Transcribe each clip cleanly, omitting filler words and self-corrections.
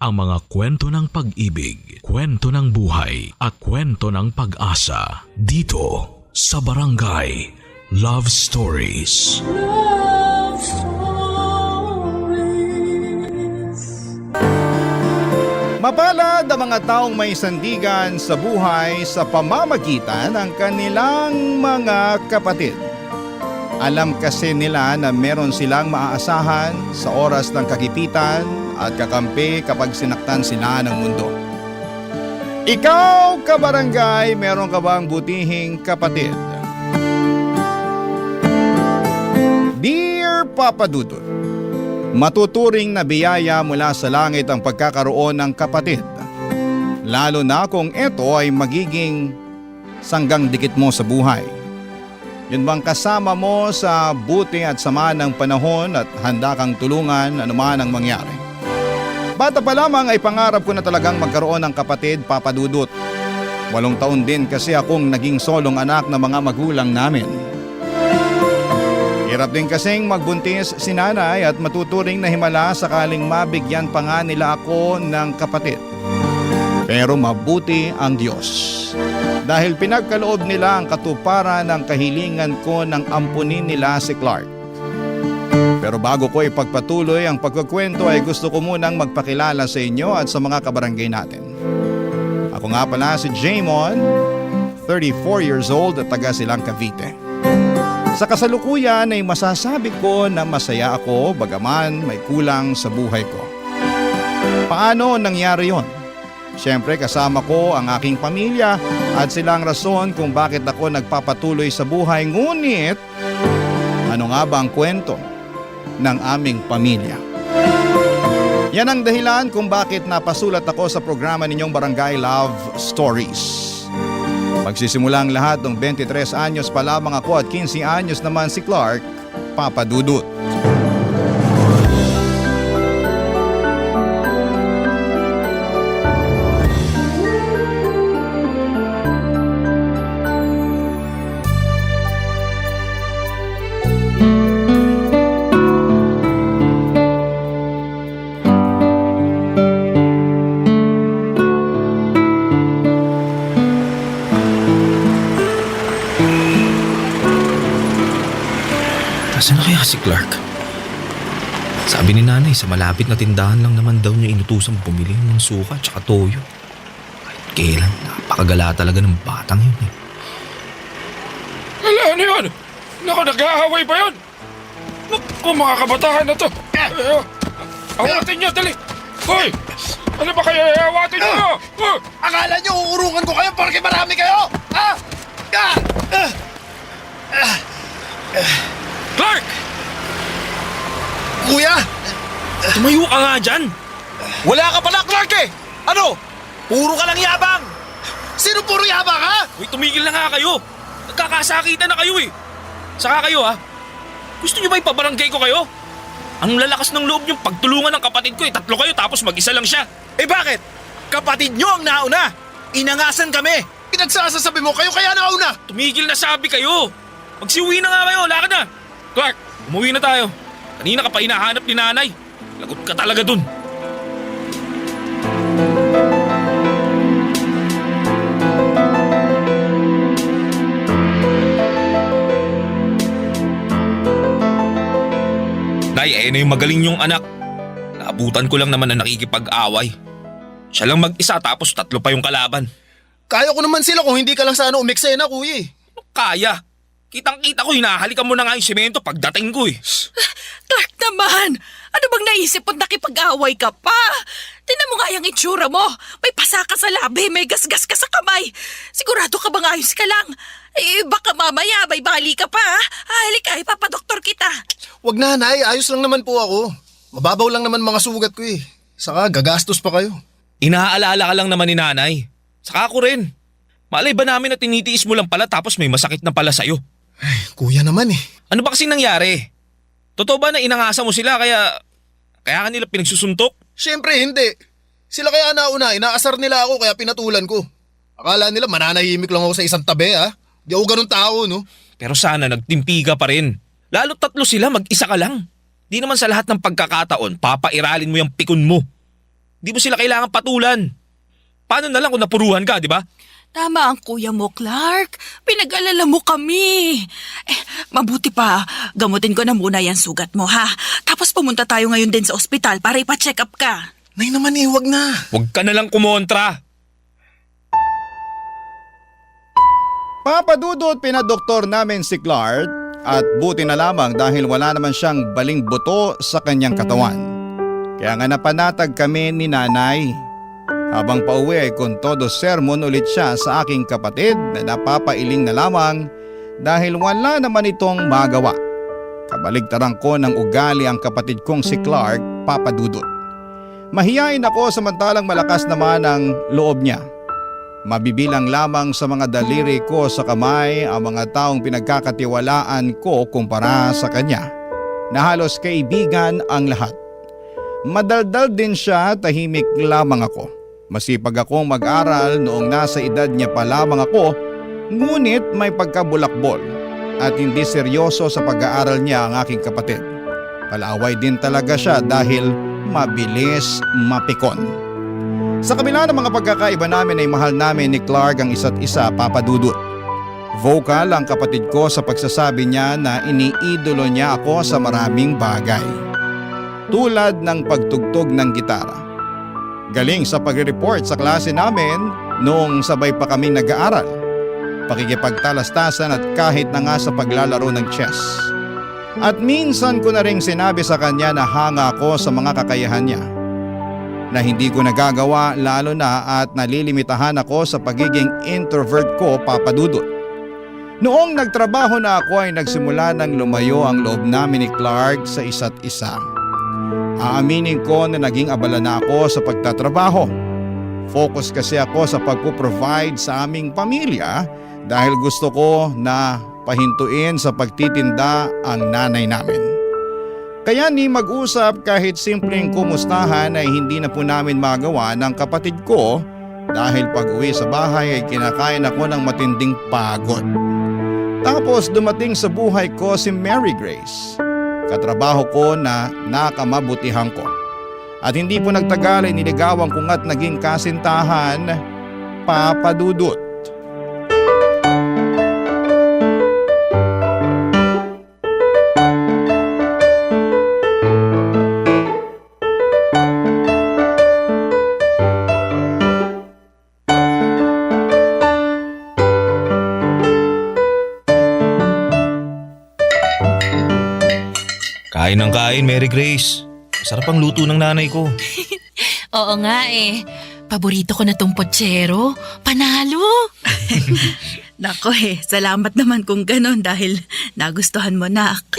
ang mga kwento ng pag-ibig, kwento ng buhay at kwento ng pag-asa dito sa Barangay Love Stories. Love Stories. Mapalad ang mga taong may sandigan sa buhay sa pamamagitan ng kanilang mga kapatid. Alam kasi nila na meron silang maaasahan sa oras ng kagipitan at kakampi kapag sinaktan sila ng mundo. Ikaw, kabarangay, meron ka bang butihing kapatid? Dear Papa Dudut, matuturing na biyaya mula sa langit ang pagkakaroon ng kapatid. Lalo na kung ito ay magiging sanggang dikit mo sa buhay. Yun bang kasama mo sa buti at sama ng panahon at handa kang tulungan anuman ang mangyari? Bata pa lamang ay pangarap ko na talagang magkaroon ng kapatid, Papa Dudut. 8 taon din kasi akong naging solong anak ng mga magulang namin. Hirap din kasing magbuntis si nanay at matuturing na himala sakaling mabigyan pa nga nila ako ng kapatid. Pero mabuti ang Diyos. Dahil pinagkaloob nila ang katuparan ng kahilingan ko ng ampunin nila si Clark. Pero bago ko ipagpatuloy ang pagkukwento ay gusto ko munang magpakilala sa inyo at sa mga kabarangay natin. Ako nga pala si Jaymon, 34 years old at taga Silang Cavite. Sa kasalukuyan ay masasabi ko na masaya ako bagaman may kulang sa buhay ko. Paano nangyari yon? Siyempre kasama ko ang aking pamilya at silang rason kung bakit ako nagpapatuloy sa buhay. Ngunit ano nga ba ang kwento ng aming pamilya? Yan ang dahilan kung bakit napasulat ako sa programa ninyong Barangay Love Stories. Magsisimula ang lahat ng 23 anyos pa lamang ako at 15 anyos naman si Clark, Papa Dudut. Nasaan na kaya si Clark? Sabi ni nanay sa malapit na tindahan lang naman daw niya inutusang bumili ng suka at toyo. Kahit kailan, napakagala talaga ng batang yun eh. Wala na yun! Naku, nag-aaway ba yun? Naku, mga kabataan na to! Awatin niyo, dali! Hoy! Ano ba kayo awatin niyo? Akala niyo uurungan ko kayo porque marami kayo? Ha? Clark! Kuya! Tumayo ka nga dyan! Wala ka pala, Clark eh! Ano? Puro ka lang yabang! Sino puro yabang, ha? Uy, tumigil na nga kayo! Nagkakasakitan na kayo eh! Saka kayo ha? Gusto niyo ba ipabarangay ko kayo? Ang lalakas ng loob niyong pagtulungan ng kapatid ko eh. 3 kayo tapos mag-isa lang siya. Eh bakit? Kapatid niyo ang nauna! Inangasan kami! Pinagsasasabi mo kayo kaya nauna! Tumigil na sabi kayo! Magsiuwi na nga kayo, lakad na! Clark, Umuwi na tayo. Kanina ka pa hinahanap ni nanay. Lagot ka talaga dun. Nay, na yung magaling yung anak. Naabutan ko lang naman na nakikipag-away. Siya lang mag-isa tapos 3 pa yung kalaban. Kaya ko naman sila kung hindi ka lang sana umiksena, kuya eh. Ano kaya? Kitang-kita ko, hinahalikan mo na nga yung semento pagdating ko eh. Clark naman! Ano bang naisip mo't nakipag-away ka pa? Tingnan mo nga yung itsura mo. May pasa ka sa labi, may gasgas ka sa kamay. Sigurado ka bang ayos ka lang? Eh, baka mamaya may bali ka pa, ha? Halika, ipapadoktor kita. Wag na, Nay. Ayos lang naman po ako. Mababaw lang naman mga sugat ko eh. Saka gagastos pa kayo. Inaalala ka lang naman ni nanay. Saka ako rin. Malay ba namin na tinitiis mo lang pala tapos may masakit na pala sa'yo? Ay, kuya naman eh. Ano ba kasing nangyari? Totoo ba na inangasa mo sila kaya kanila pinagsusuntok? Siyempre hindi. Sila kaya nauna, inaasar nila ako kaya pinatulan ko. Akala nila mananahimik lang ako sa isang tabi ha. Di ako ganun tao no. Pero sana nagtimpi ka pa rin. Lalo 3 sila, mag-isa ka lang. Di naman sa lahat ng pagkakataon, papairalin mo yung pikon mo. Di mo sila kailangan patulan. Paano na lang kung napuruhan ka, di ba? Tama ang kuya mo, Clark. Pinag-alala mo kami. Mabuti pa, gamutin ko na muna yan sugat mo, ha? Tapos pumunta tayo ngayon din sa ospital para ipa-check up ka. Nay naman wag na. Huwag ka na lang kumontra. Papadudot pinadoktor namin si Clark at buti na lamang dahil wala naman siyang baling buto sa kanyang katawan. Kaya nga napanatag kami ni nanay. Habang pauwi ay kontodo sermon ulit siya sa aking kapatid na napapailing na lamang dahil wala naman itong magawa. Kabaligtaran ko ng ugali ang kapatid kong si Clark, Papadudot. Mahiyain ako samantalang malakas naman ang loob niya. Mabibilang lamang sa mga daliri ko sa kamay ang mga taong pinagkakatiwalaan ko kumpara sa kanya, na halos kaibigan ang lahat. Madaldal din siya, tahimik lamang ako. Masipag akong mag-aral noong nasa edad niya pa lamang ako, ngunit may pagkabulakbol at hindi seryoso sa pag-aaral niya ang aking kapatid. Palaaway din talaga siya dahil mabilis mapikon. Sa kabila ng mga pagkakaiba namin ay mahal namin ni Clark ang isa't isa, Papadudot. Vocal ang kapatid ko sa pagsasabi niya na iniidolo niya ako sa maraming bagay. Tulad ng pagtugtog ng gitara. Galing sa pag-report sa klase namin noong sabay pa kaming nag-aaral. Pakikipagtalastasan at kahit na nga sa paglalaro ng chess. At minsan ko na ring sinabi sa kanya na hanga ako sa mga kakayahan niya. Na hindi ko nagagawa lalo na at nalilimitahan ako sa pagiging introvert ko, Papadudot. Noong nagtrabaho na ako ay nagsimula ng lumayo ang loob namin ni Clark sa isa't isa. Aaminin ko na naging abala na ako sa pagtatrabaho. Focus kasi ako sa pagpo-provide sa aming pamilya dahil gusto ko na pahintuin sa pagtitinda ang nanay namin. Kaya ni mag-usap kahit simpleng kumustahan ay hindi na po namin magawa ng kapatid ko dahil pag-uwi sa bahay ay kinakain ako ng matinding pagod. Tapos dumating sa buhay ko si Mary Grace. Katrabaho ko na nakamabutihan ko. At hindi po nagtagal ay niligawan ko nga't naging kasintahan, Papadudot. Kain ng kain, Mary Grace. Sarap ang luto ng nanay ko. Oo nga eh. Paborito ko na tong potsero. Panalo! Nako salamat naman kung ganon dahil nagustuhan mo, nak.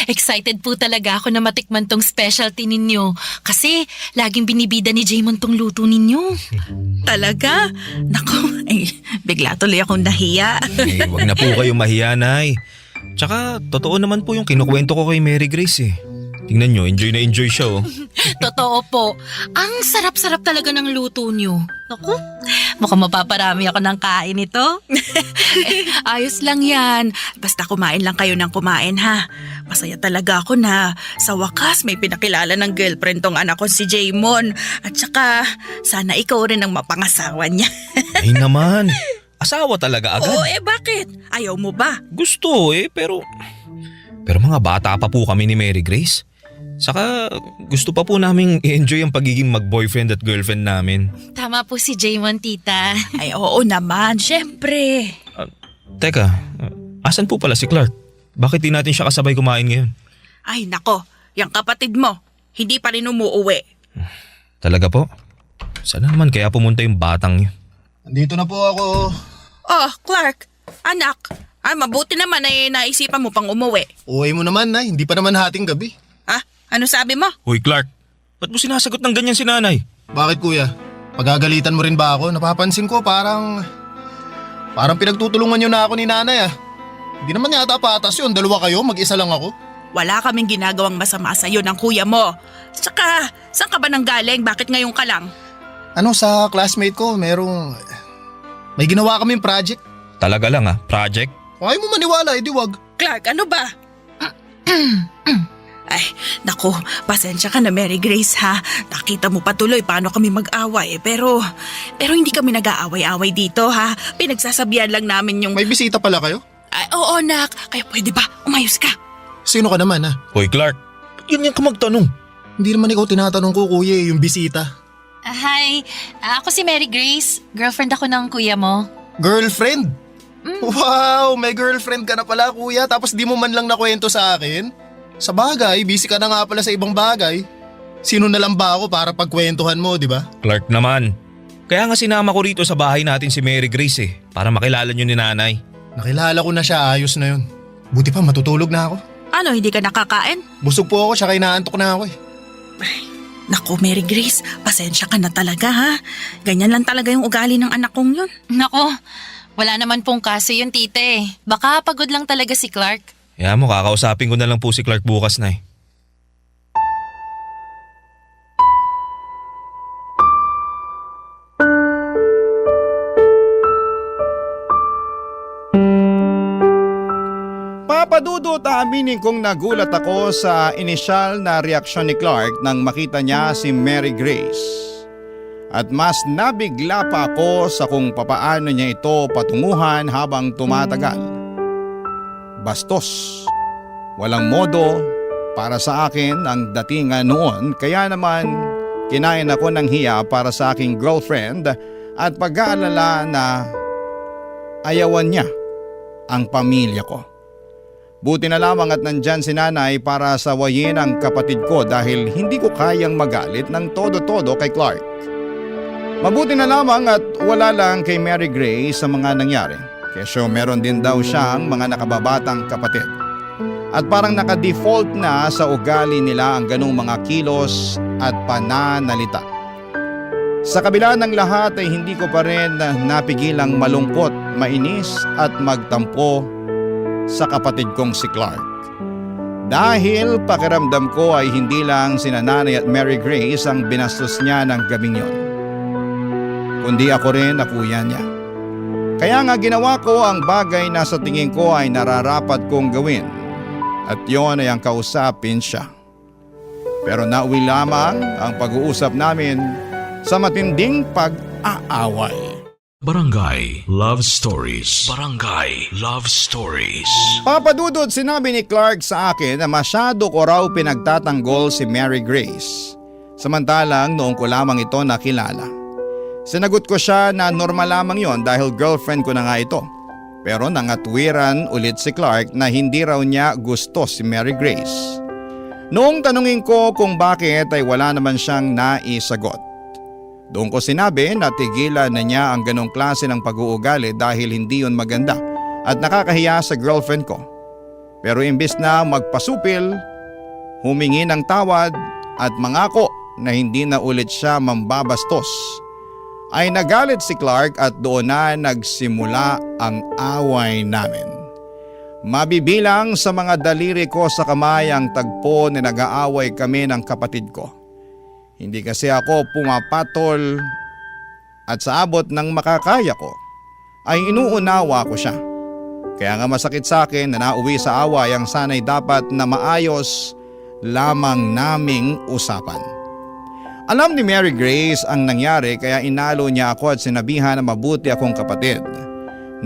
Excited po talaga ako na matikman tong specialty ninyo. Kasi laging binibida ni Jaymon tong luto ninyo. Talaga? Nako, bigla tuloy akong nahiya. Huwag na po kayong mahiya, Nay. Tsaka, totoo naman po yung kinukwento ko kay Mary Grace eh. Tingnan nyo, enjoy na enjoy siya oh. Totoo po. Ang sarap-sarap talaga ng luto nyo. Naku, mukhang mapaparami ako ng kain ito. Ayos lang yan. Basta kumain lang kayo ng kumain, ha? Masaya talaga ako na sa wakas may pinakilala ng girlfriend tong anak ko si Jaymon. At saka, sana ikaw rin ang mapangasawa niya. Ay naman, asawa talaga agad. Oo, bakit? Ayaw mo ba? Gusto pero mga bata pa po kami ni Mary Grace. Saka gusto pa po naming i-enjoy ang pagiging mag-boyfriend at girlfriend namin. Tama po si Jaymon, tita. Ay, oo naman, syempre. Teka, asan po pala si Clark? Bakit di natin siya kasabay kumain ngayon? Ay, nako, yung kapatid mo, hindi pa rin umuuwi. Talaga po? Sana naman kaya pumunta yung batang yun? Andito na po ako. Oh, Clark, anak, mabuti naman ay naisipan mo pang umuwi. Uwi mo naman, Nay. Hindi pa naman hating gabi. Ha? Ano sabi mo? Hoy Clark, ba't mo sinasagot ng ganyan si nanay? Bakit, kuya? Pagagalitan mo rin ba ako? Napapansin ko parang pinagtutulungan niyo na ako ni nanay ah. Hindi naman yata patas yun. Dalawa kayo, mag-isa lang ako. Wala kaming ginagawang masama sa'yo ng kuya mo. Saka, saan ka ba nang galing? Bakit ngayon ka lang? Sa classmate ko, may ginawa kaming project. Talaga lang project? Kung ayaw mo maniwala, edi wag. Clark, ano ba? Ay, naku, pasensya ka na Mary Grace ha. Nakita mo pa tuloy paano kami mag-away. Pero hindi kami nag-aaway-away dito ha. Pinagsasabihan lang namin yung... May bisita pala kayo? Ay, oo nak, kaya pwede ba umayos ka? Sino ka naman ha? Hoy Clark, ba't ganyan ka magtanong? Hindi naman ikaw tinatanong ko kuya yung bisita. Hi, ako si Mary Grace. Girlfriend ako ng kuya mo. Girlfriend? Wow, may girlfriend ka na pala kuya tapos di mo man lang nakwento sa akin? Sa bagay, busy ka na nga pala sa ibang bagay. Sino na lang ba ako para pagkwentuhan mo, di ba? Clark naman. Kaya nga sinama ko rito sa bahay natin si Mary Grace para makilala niyo ni nanay. Nakilala ko na siya, ayos na yun. Buti pa matutulog na ako. Ano, hindi ka nakakain? Busog po ako, tsaka inaantok na ako eh. Naku Mary Grace, pasensya ka na talaga ha. Ganyan lang talaga yung ugali ng anak kong yun. Nako, wala naman pong kaso yun tite. Baka pagod lang talaga si Clark. Kaya mo, kakausapin ko na lang po si Clark bukas na. Papadudot, aaminin kong nagulat ako sa inisyal na reaksyon ni Clark nang makita niya si Mary Grace. At mas nabigla pa ako sa kung papaano niya ito patunguhan habang tumatagal. Bastos, walang modo para sa akin ang datingan noon, kaya naman kinain ako ng hiya para sa aking girlfriend at pag-aalala na ayawan niya ang pamilya ko. Buti na lamang at nandyan si nanay para sawayin ang kapatid ko dahil hindi ko kayang magalit ng todo-todo kay Clark. Mabuti na lamang at wala lang kay Mary Grace sa mga nangyari. Kesyo meron din daw siyang mga nakababatang kapatid. At parang naka-default na sa ugali nila ang ganong mga kilos at pananalita. Sa kabila ng lahat ay hindi ko pa rin napigilang malungkot, mainis at magtampo sa kapatid kong si Clark. Dahil pakiramdam ko ay hindi lang sina nanay at Mary Grace ang binastos niya ng gabing yon, kundi ako rin na kuya niya. Kaya nga ginawa ko ang bagay na sa tingin ko ay nararapat kong gawin, at yon ay ang kausapin siya. Pero nauwi lamang ang pag-uusap namin sa matinding pag-aaway. Barangay Love Stories. Barangay Love Stories. Papadudod, sinabi ni Clark sa akin na masyado ko raw pinagtatanggol si Mary Grace. Samantalang noong ko lamang ito nakilala. Sinagot ko siya na normal lamang yon dahil girlfriend ko na nga ito. Pero nangatwiran ulit si Clark na hindi raw niya gusto si Mary Grace. Noong tanungin ko kung bakit ay wala naman siyang naisagot. Doon ko sinabi na tigilan na niya ang ganong klase ng pag-uugali dahil hindi yon maganda at nakakahiya sa girlfriend ko. Pero imbis na magpasupil, humingi ng tawad at mangako na hindi na ulit siya mambabastos, ay nagalit si Clark at doon na nagsimula ang away namin. Mabibilang sa mga daliri ko sa kamay ang tagpo na nag-aaway kami ng kapatid ko. Hindi kasi ako pumapatol at sa abot ng makakaya ko ay inuunawa ko siya. Kaya nga masakit sa akin na nauwi sa away ang sanay dapat na maayos lamang naming usapan. Alam ni Mary Grace ang nangyari kaya inalo niya ako at sinabihan na mabuti akong kapatid.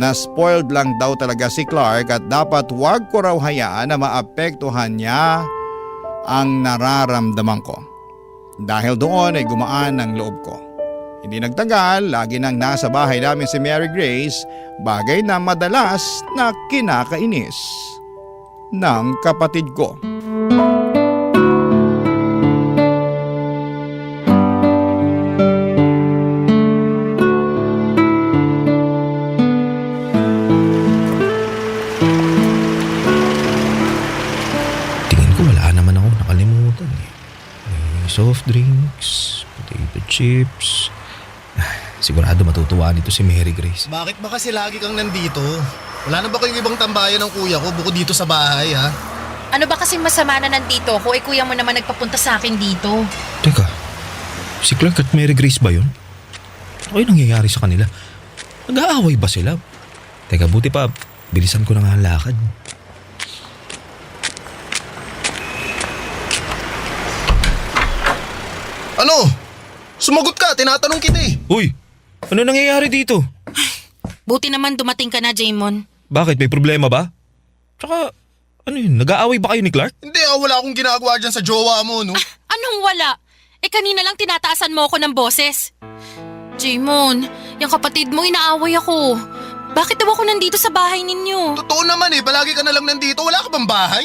Na spoiled lang daw talaga si Clark at dapat wag ko raw hayaan na maapektuhan niya ang nararamdaman ko. Dahil doon ay gumaan ang loob ko. Hindi nagtagal, lagi nang nasa bahay namin si Mary Grace, bagay na madalas na kinakainis ng kapatid ko. Tingin ko wala naman ako nakalimutan eh. May soft drinks, potato chips. Sigurado matutuwa nito si Mary Grace. Bakit ba kasi lagi kang nandito? Wala na ba kayong ibang tambayan ng kuya ko bukod dito sa bahay ha? Ano ba kasi masama na nandito ako? Kuya mo naman nagpapunta sa akin dito. Teka, si Clark at Mary Grace ba yun? Ano yung nangyayari sa kanila? Nag-aaway ba sila? Teka, buti pa, bilisan ko na nga ang lakad. Ano? Sumagot ka, tinatanong kita eh. Uy, ano nangyayari dito? Buti naman dumating ka na, Jaymon. Bakit? May problema ba? Tsaka, ano yun? Nag-aaway ba kayo ni Clark? Hindi wala akong ginagawa dyan sa jowa mo, no? Anong wala? Kanina lang tinataasan mo ako ng boses. Jaymon, yung kapatid mo inaaway ako. Bakit daw ako nandito sa bahay ninyo? Totoo naman eh, palagi ka na lang nandito. Wala ka bang bahay?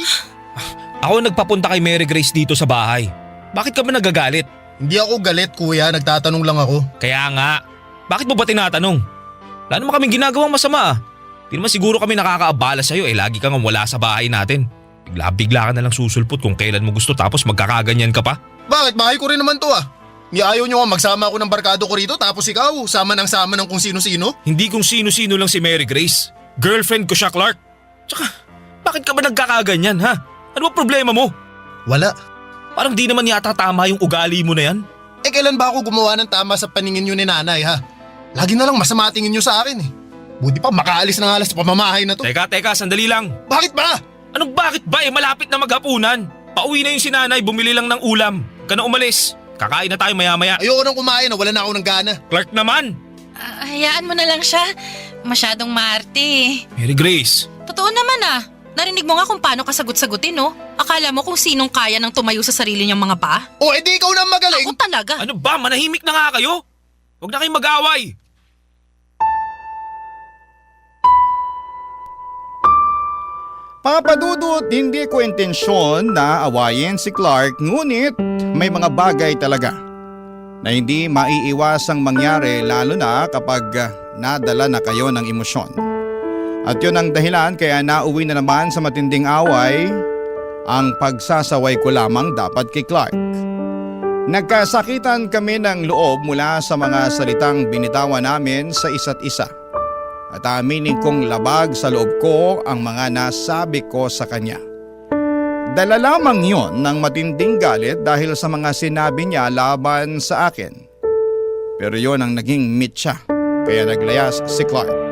Ako nagpapunta kay Mary Grace dito sa bahay. Bakit ka ba nagagalit? Hindi ako galit, kuya. Nagtatanong lang ako. Kaya nga, bakit mo ba tinatanong? Wala naman kaming ginagawang masama. Di naman siguro kami nakakaabala sa'yo lagi kang wala sa bahay natin. Bigla-bigla ka na lang susulpot kung kailan mo gusto tapos magkakaganyan ka pa. Bakit? Bahay ko rin naman to ah. Ayaw nyo nga magsama ako ng barkado ko rito tapos ikaw, sama ng kung sino-sino? Hindi kung sino-sino lang si Mary Grace. Girlfriend ko siya, Clark. Tsaka, bakit ka ba nagkakaganyan, ha? Ano ba problema mo? Wala. Parang di naman yata tama yung ugali mo na yan. Kailan ba ako gumawa ng tama sa paningin nyo ni nanay ha? Lagi na lang masama tingin nyo sa akin eh. Buti pa makaalis na nga lang sa pamamahay na to. Teka, sandali lang. Bakit ba? Anong bakit ba malapit na maghapunan? Pauwi na yung sinanay, bumili lang ng ulam. Ka na umalis. Kakain na tayo maya-maya. Ayoko nang kumain wala na ako ng gana. Clark naman. Hayaan mo na lang siya. Masyadong maarte. Mary Grace. Totoo naman Narinig mo nga kung paano ka sagot-sagutin, no? Akala mo kung sinong kaya nang tumayo sa sarili niyang mga paa? Edi ikaw na magaling. Ako talaga. Ano ba? Manahimik na nga kayo. Huwag na kayong mag-away. Papa Dudut, hindi ko intensyon na awayin si Clark, ngunit may mga bagay talaga na hindi maiiwasang mangyari lalo na kapag nadala na kayo ng emosyon. At yun ang dahilan kaya nauwi na naman sa matinding away ang pagsasaway ko lamang dapat kay Clark. Nagkasakitan kami ng loob mula sa mga salitang binitawan namin sa isa't isa. At aminin kong labag sa loob ko ang mga nasabi ko sa kanya. Dala lamang yon ng matinding galit dahil sa mga sinabi niya laban sa akin. Pero yon ang naging mitya kaya naglayas si Clark.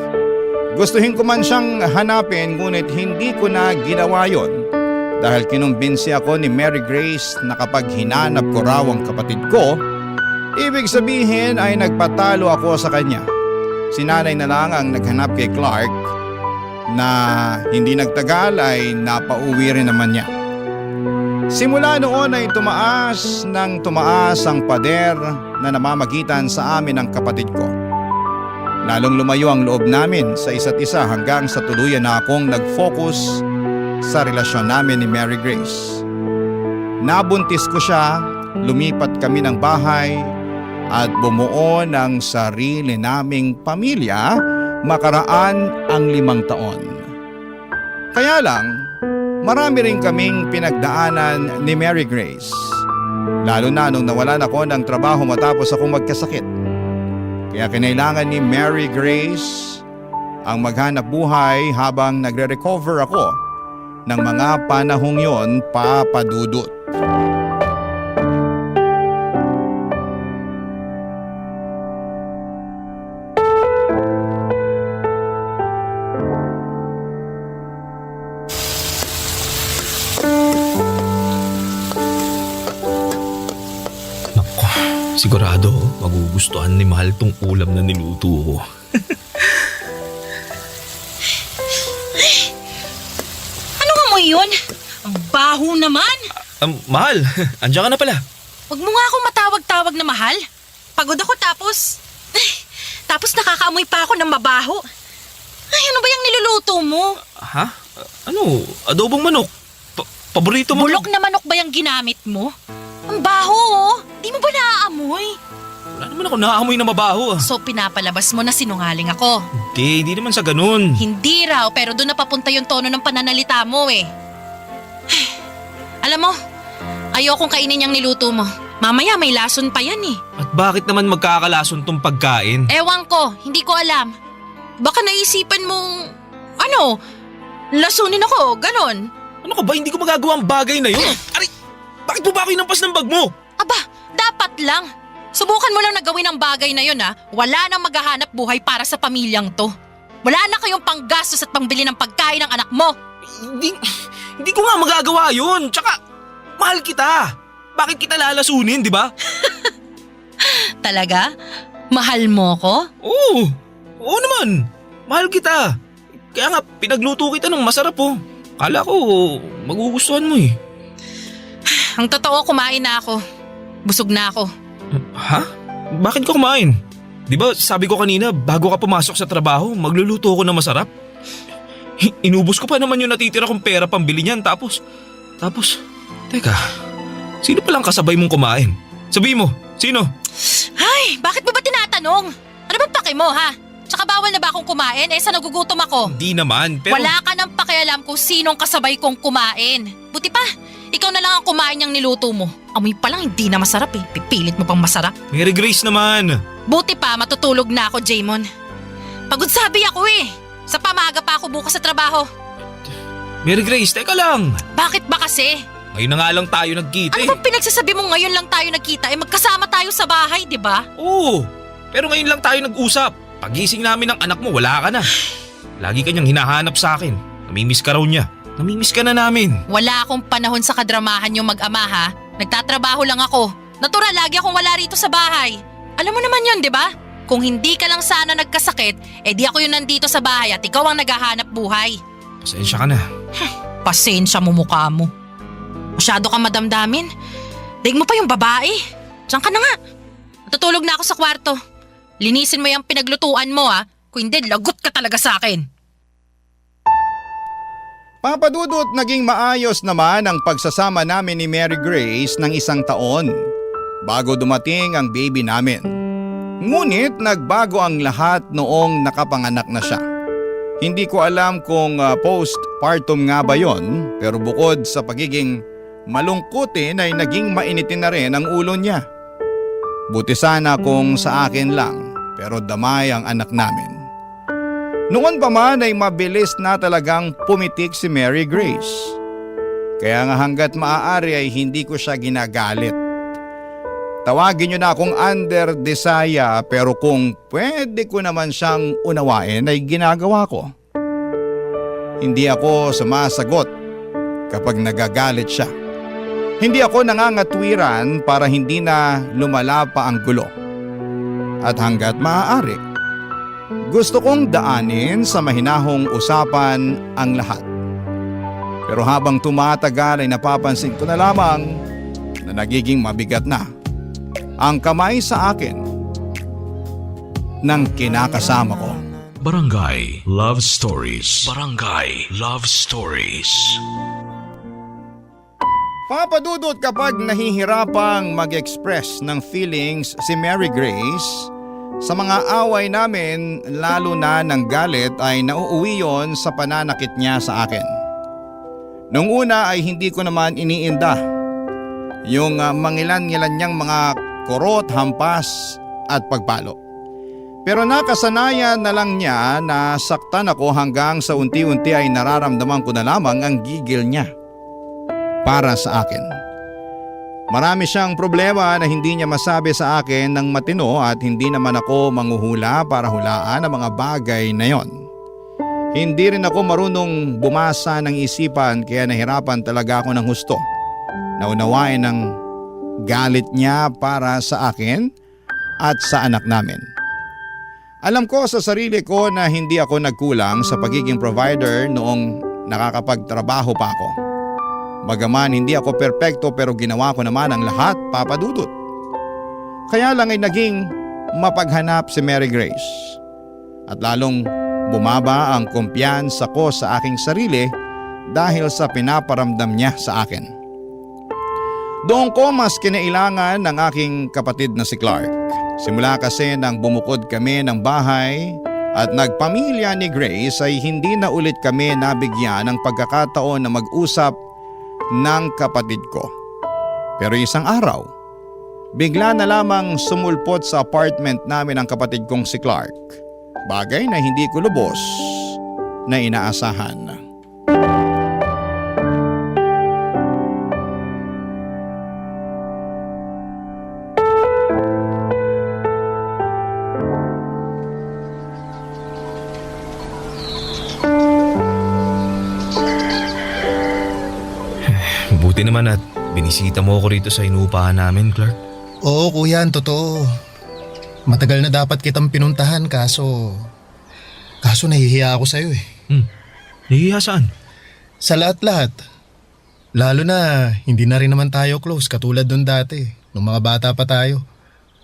Gustuhin ko man siyang hanapin ngunit hindi ko na ginawa yon dahil kinumbinsi ako ni Mary Grace na kapag hinanap ko raw ang kapatid ko, ibig sabihin ay nagpatalo ako sa kanya. Si nanay na lang ang naghanap kay Clark na hindi nagtagal ay napauwi rin naman niya. Simula noon ay tumaas ang pader na namamagitan sa amin ng kapatid ko. Lalong lumayo ang loob namin sa isa't isa hanggang sa tuluyan na akong nag-focus sa relasyon namin ni Mary Grace. Nabuntis ko siya, lumipat kami ng bahay at bumuo ng sarili naming pamilya makaraan ang 5 taon. Kaya lang, marami rin kaming pinagdaanan ni Mary Grace. Lalo na nung nawalan ako ng trabaho matapos akong magkasakit. Kaya kinailangan ni Mary Grace ang maghanap buhay habang nagre-recover ako ng mga panahong yon, Papa Dudut. Sigurado, magugustuhan ni Mahal tong ulam na niluto ko. Anong amoy yun? Ang baho naman. Mahal, andiyan ka na pala. Huwag mo nga ako matawag-tawag na mahal. Pagod ako tapos nakakaamoy pa ako ng mabaho. Ay, ano ba yung niluluto mo? Ha? Ano? Adobong manok? Paborito mo? Bulok na manok ba yung ginamit mo? Ang baho, oh. Di mo ba naaamoy? Wala naman ako naaamoy na mabaho. So pinapalabas mo na sinungaling ako. Hindi naman sa ganun. Hindi raw, pero doon napapunta yung tono ng pananalita mo eh. Alam mo, ayokong kainin yung niluto mo. Mamaya may lason pa yan eh. At bakit naman magkakalason tong pagkain? Ewan ko, hindi ko alam. Baka naisipan mong, lasunin ako, ganon. Ano ka ba? Hindi ko magagawa ang bagay na yun. Aray! Bakit mo ba ako inampas ng bag mo? Aba, dapat lang. Subukan mo lang na gawin ang bagay na yun ha. Wala nang maghahanap buhay para sa pamilyang to. Wala na kayong panggastos at pangbili ng pagkain ng anak mo. Hindi ko nga magagawa yun. Tsaka, mahal kita. bakit kita lalasunin, di ba? Talaga? Mahal mo ko? Oo naman. Mahal kita. Kaya nga, pinagluto kita ng masarap oh. Kala ko, magugustuhan mo eh. Ang totoo, kumain na ako. Busog na ako. Ha? Bakit ka kumain? Di ba sabi ko kanina, bago ka pumasok sa trabaho, magluluto ako ng masarap? Inubos ko pa naman yung natitira kong pera pambili niyan. Tapos, teka, sino palang kasabay mong kumain? Sabihin mo, sino? Ay, bakit mo ba tinatanong? Ano ba pake mo, ha? Tsaka bawal na ba akong kumain? Sa nagugutom ako. Hindi naman, pero… Wala ka nang pakialam kung sinong kasabay kong kumain. Buti pa, ikaw na lang ang kumain niyang niluto mo. Amoy pa lang hindi na masarap eh. Pipilit mo pang masarap. Mary Grace naman. Buti pa, matutulog na ako, Jaymon. Pagod sabi ako eh. Sa pamaga pa ako bukas sa trabaho. Mary Grace, teka lang. Bakit ba kasi? Ngayon na nga lang tayo nagkita Ano bang pinagsasabi mo ngayon lang tayo nagkita? Magkasama tayo sa bahay, di ba? Oo, pero ngayon lang tayo nag-usap. Pagising namin ng anak mo, wala ka na. Lagi kanyang hinahanap sa akin. Namimiss ka raw niya. Namimiss ka na namin. Wala akong panahon sa kadramahan yung mag-ama ha. Nagtatrabaho lang ako. Natural, lagi akong wala rito sa bahay. Alam mo naman yun, di ba? Kung hindi ka lang sana nagkasakit, di ako yung nandito sa bahay at ikaw ang naghahanap buhay. Pasensya ka na. Pasensya mo mukha mo. Masyado ka madamdamin. Daig mo pa yung babae. Diyan ka na nga. Natutulog na ako sa kwarto. Linisin mo yung pinaglutuan mo ha. Kung hindi, lagot ka talaga sa akin. Papa Dudut, naging maayos naman ang pagsasama namin ni Mary Grace ng 1 taon bago dumating ang baby namin. Ngunit nagbago ang lahat noong nakapanganak na siya. Hindi ko alam kung postpartum nga ba yon, pero bukod sa pagiging malungkutin ay naging mainitin na rin ang ulo niya. Buti sana kung sa akin lang, pero damay ang anak namin. Noon pa man ay mabilis na talagang pumitik si Mary Grace. Kaya nga hanggat maaari ay hindi ko siya ginagalit. Tawagin niyo na akong under desaya, pero kung pwede ko naman siyang unawain ay ginagawa ko. Hindi ako sumasagot kapag nagagalit siya. Hindi ako nangangatwiran para hindi na lumala pa ang gulo. At hanggat maaari, gusto kong daanin sa mahinahong usapan ang lahat. Pero habang tumatagal ay napapansin ko na lamang na nagiging mabigat na ang kamay sa akin ng kinakasama ko. Barangay Love Stories. Barangay Love Stories. Papa Dudut, kapag nahihirapang mag-express ng feelings si Mary Grace, sa mga away namin, lalo na ng galit, ay nauuwi yon sa pananakit niya sa akin. Nung una ay hindi ko naman iniinda yung mangilan-ngilan niyang mga kurot, hampas at pagpalo. Pero nakasanayan na lang niya na saktan ako hanggang sa unti-unti ay nararamdaman ko na lamang ang gigil niya para sa akin. Marami siyang problema na hindi niya masabi sa akin ng matino at hindi naman ako manghuhula para hulaan ang mga bagay na yon. Hindi rin ako marunong bumasa ng isipan kaya nahirapan talaga ako ng husto. Naunawain ang galit niya para sa akin at sa anak namin. Alam ko sa sarili ko na hindi ako nagkulang sa pagiging provider noong nakakapagtrabaho pa ako. Bagaman hindi ako perpekto pero ginawa ko naman ang lahat, Papa Dudut. Kaya lang ay naging mapaghanap si Mary Grace. At lalong bumaba ang kumpiyansa ko sa aking sarili dahil sa pinaparamdam niya sa akin. Doon ko mas kinailangan ng aking kapatid na si Clark. Simula kasi nang bumukod kami ng bahay at nagpamilya ni Grace ay hindi na ulit kami nabigyan ng pagkakataon na mag-usap ng kapatid ko. Pero isang araw, bigla na lamang sumulpot sa apartment namin ang kapatid kong si Clark. Bagay na hindi ko lubos na inaasahan. Buti naman at binisita mo ako rito sa inuupahan namin, Clark. Oo kuya, totoo. Matagal na dapat kitang pinuntahan kaso nahihiya ako sa'yo eh. Nahihiya saan? Sa lahat-lahat. Lalo na hindi na rin naman tayo close katulad nung dati, nung mga bata pa tayo.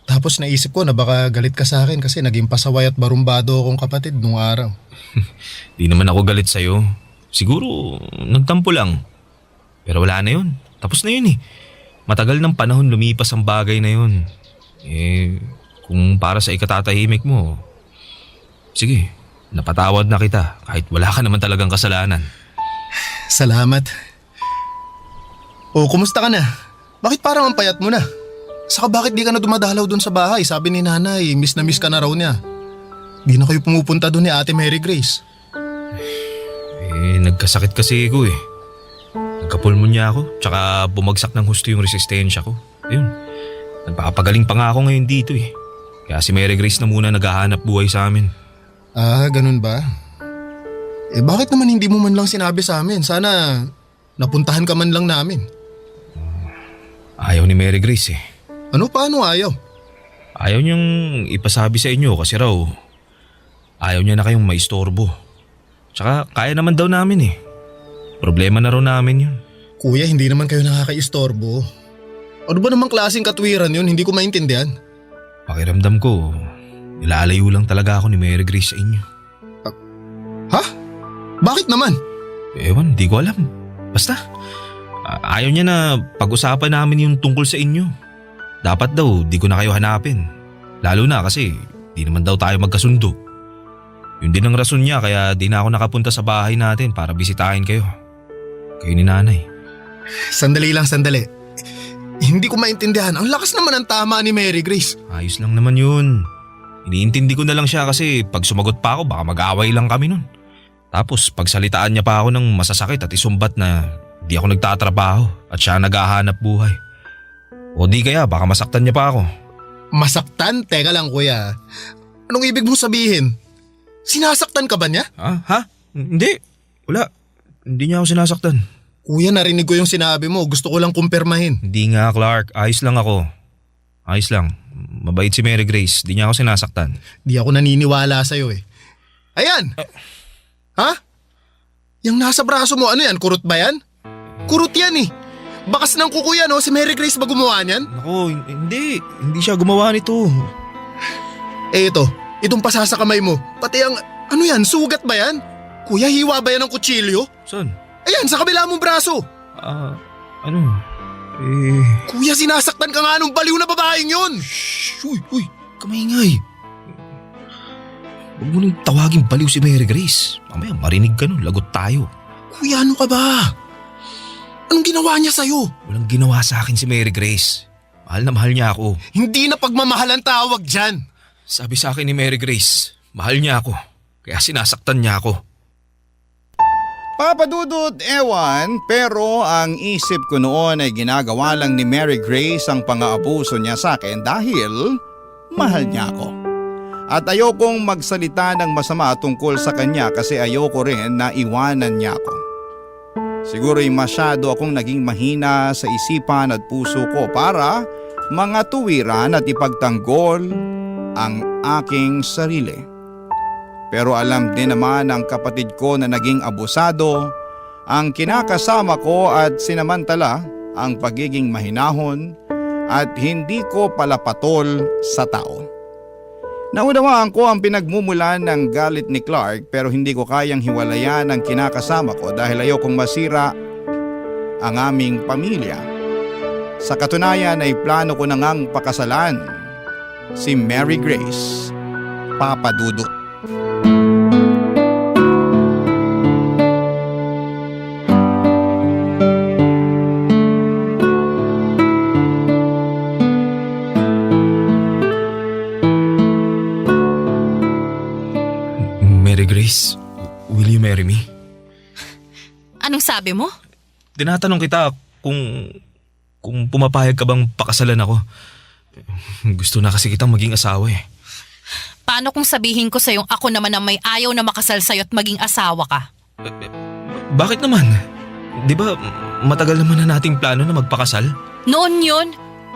Tapos naisip ko na baka galit ka sa akin kasi naging pasaway at barumbado akong kapatid nung araw. Di naman ako galit sa'yo. Siguro nagtampo lang. Pero wala na yun. Tapos na yun eh. Matagal ng panahon lumipas ang bagay na yun. Kung para sa ikatatahimik mo, sige, napatawad na kita kahit wala ka naman talagang kasalanan. Salamat. Kumusta ka na? Bakit parang ang payat mo na? Saka bakit di ka na dumadalaw dun sa bahay? Sabi ni nanay, miss na miss ka na raw niya. Di na kayo pumupunta dun ni Ate Mary Grace. Nagkasakit kasi ako eh. Nagkapulmonya ako, tsaka bumagsak ng husto yung resistensya ko. Ayun, nagpapagaling pa nga ako ngayon dito eh. Kaya si Mary Grace na muna naghahanap buhay sa amin. Ganun ba? Bakit naman hindi mo man lang sinabi sa amin? Sana napuntahan ka man lang namin. Ayaw ni Mary Grace eh. Ano paano ayaw? Ayaw niyang ipasabi sa inyo kasi raw ayaw niya na kayong maistorbo. Tsaka kaya naman daw namin eh. Problema na raw namin yun. Kuya, hindi naman kayo nakakaistorbo. Ano ba namang klaseng katwiran yun? Hindi ko maintindihan. Pakiramdam ko, nilalayo lang talaga ako ni Mary Grace sa inyo. Ha? Bakit naman? Ewan, di ko alam. Basta, ayaw niya na pag-usapan namin yung tungkol sa inyo. Dapat daw, di ko na kayo hanapin. Lalo na kasi, di naman daw tayo magkasundo. Yun din ang rason niya kaya di na ako nakapunta sa bahay natin para bisitahin kayo. Kayo ni nanay. Sandali lang, sandali. Hindi ko maintindihan. Ang lakas naman ang tama ni Mary Grace. Ayos lang naman yun. Iniintindi ko na lang siya kasi pag sumagot pa ako baka mag-away lang kami nun. Tapos pagsalitaan niya pa ako ng masasakit at isumbat na di ako nagtatrabaho at siya naghahanap buhay. O di kaya baka masaktan niya pa ako. Masaktan? Teka lang kuya. Anong ibig mong sabihin? Sinasaktan ka ba niya? Ha? Hindi. Wala. Hindi niya ako sinasaktan. Kuya, narinig ko yung sinabi mo. Gusto ko lang kumpirmahin. Hindi nga, Clark. Ayos lang ako. Ayos lang. Mabait si Mary Grace. Di niya ako sinasaktan. Di ako naniniwala sa'yo eh. Ayan! Ha? Yung nasa braso mo, ano yan? Kurot ba yan? Kurot yan eh. Bakas ng kuko yan oh. Si Mary Grace ba gumawa niyan? Naku, hindi. Hindi siya gumawa nito. Itong pasa sa kamay mo. Pati ang, ano yan? Sugat ba yan? Kuya, hiwa ba yan ng kutsilyo? Saan? Ayan, sa kabila mong braso. Ano? Kuya, sinasaktan ka nga nung baliw na babaeng yun. Shhh! Uy! Kamaingay! Huwag mo nang tawagin baliw si Mary Grace. Mamaya marinig ka nun, lagot tayo. Kuya, ano ka ba? Anong ginawa niya sa'yo? Walang ginawa sa akin si Mary Grace. Mahal na mahal niya ako. Hindi na pagmamahal ang tawag dyan. Sabi sa akin ni Mary Grace, mahal niya ako. Kaya sinasaktan niya ako. Papadudot, ewan, pero ang isip ko noon ay ginagawa lang ni Mary Grace ang pang-aabuso niya sa akin dahil mahal niya ako. At ayokong magsalita ng masama tungkol sa kanya kasi ayoko rin na iwanan niya ako. Siguro'y masyado akong naging mahina sa isipan at puso ko para mga tuwiran at ipagtanggol ang aking sarili. Pero alam din naman ng kapatid ko na naging abusado ang kinakasama ko at sinamantala ang pagiging mahinahon at hindi ko palapatol sa tao. Naunawaan ko ang pinagmumulan ng galit ni Clark pero hindi ko kayang hiwalayan ang kinakasama ko dahil ayokong masira ang aming pamilya. Sa katunayan ay plano ko na ngang pakasalan si Mary Grace, Papa Dudut. Mary Grace, will you marry me? Anong sabi mo? Tinatanong kita kung pumapayag ka bang pakasalan ako. Gusto na kasi kitang maging asawa eh. Paano kung sabihin ko sa'yong ako naman ang may ayaw na makasal sa'yo at maging asawa ka? Bakit naman? Di ba matagal naman na nating plano na magpakasal. Noon yun,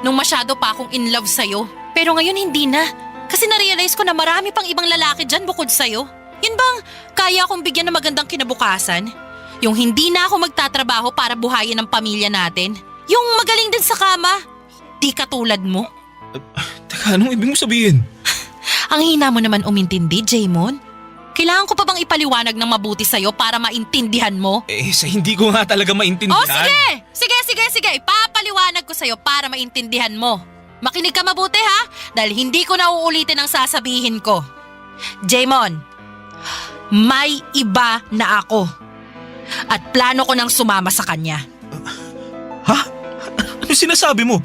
nung masyado pa akong in love sa'yo. Pero ngayon hindi na. Kasi na-realize ko na marami pang ibang lalaki dyan bukod sa'yo. Yun bang kaya akong bigyan ng magandang kinabukasan? Yung hindi na ako magtatrabaho para buhayin ang pamilya natin? Yung magaling din sa kama? Di katulad mo? Teka, anong ibig mo sabihin? Ang hina mo naman umintindi, Jaymon. Kailangan ko pa bang ipaliwanag ng mabuti sa'yo para maintindihan mo? Sa hindi ko nga talaga maintindihan. Oh, sige! Sige. Ipapaliwanag ko sa'yo para maintindihan mo. Makinig ka mabuti ha, dahil hindi ko na uulitin ang sasabihin ko. Jaymon, may iba na ako. At plano ko nang sumama sa kanya. Ha? Ano sinasabi mo?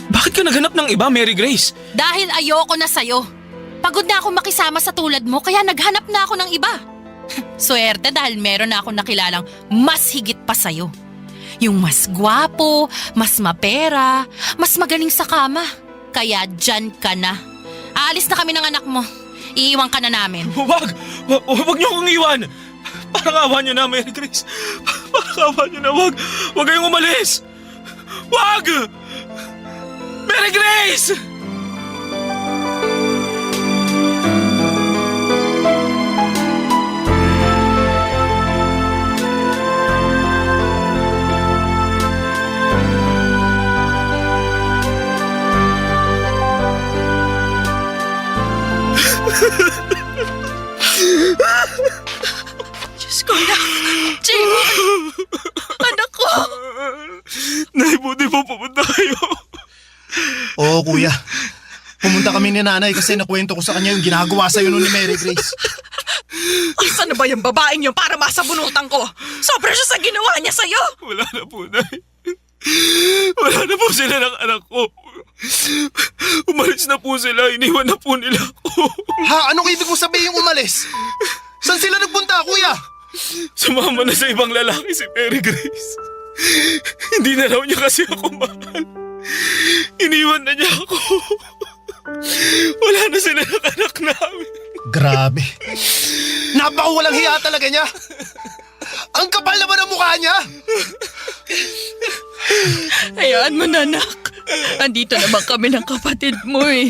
Bakit ka naghanap ng iba, Mary Grace? Dahil ayoko na sa'yo. Pagod na akong makisama sa tulad mo kaya naghanap na ako ng iba. Swerte dahil meron na akong nakilalang mas higit pa sa'yo. Yung mas gwapo, mas mapera, mas magaling sa kama. Kaya dyan ka na. Aalis na kami ng anak mo. Iiwan ka na namin. Wag niyo akong iwan. Parang awa niyo na, Mary Grace. Parang awa niyo na, wag kayong umalis. Wag! Mary Grace! Diyos ko na. Jaymon! Anak ko! Nay, buti po pumunta kayo. Oo, kuya. Pumunta kami ni nanay kasi nakwento ko sa kanya yung ginagawa sa'yo nun ni Mary Grace. Asan na ba yung babaeng yun para masabunutan ko? Sobra siya sa ginawa niya sa'yo! Wala na po, Nay. Wala na po sila ng anak ko. Umalis na po sila, iniwan na po nila ako. Ha? Anong ibig mo sabihin umalis? Saan sila nagpunta, kuya? Sumama na sa ibang lalaki si Mary Grace. Hindi na raw niya kasi ako mahal. Iniwan na niya ako. Wala na sila ng anak namin. Grabe. Napakawalang hiya talaga niya. Ang kapal naman ang mukha niya. Hayaan mo na, anak. Andito naman kami ng kapatid mo eh.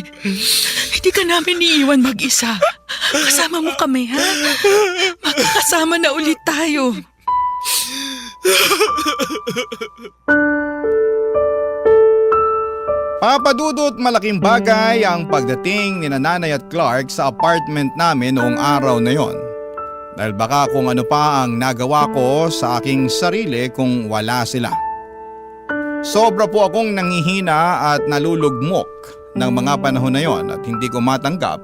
Hindi ka namin iiwan mag-isa. Kasama mo kami, ha? Magkakasama na ulit tayo. Papadudot malaking bagay ang pagdating ni Nanay at Clark sa apartment namin noong araw na yon. Dahil baka kung ano pa ang nagawa ko sa aking sarili kung wala sila. Sobra po akong nanghihina at nalulugmok ng mga panahon na yon at hindi ko matanggap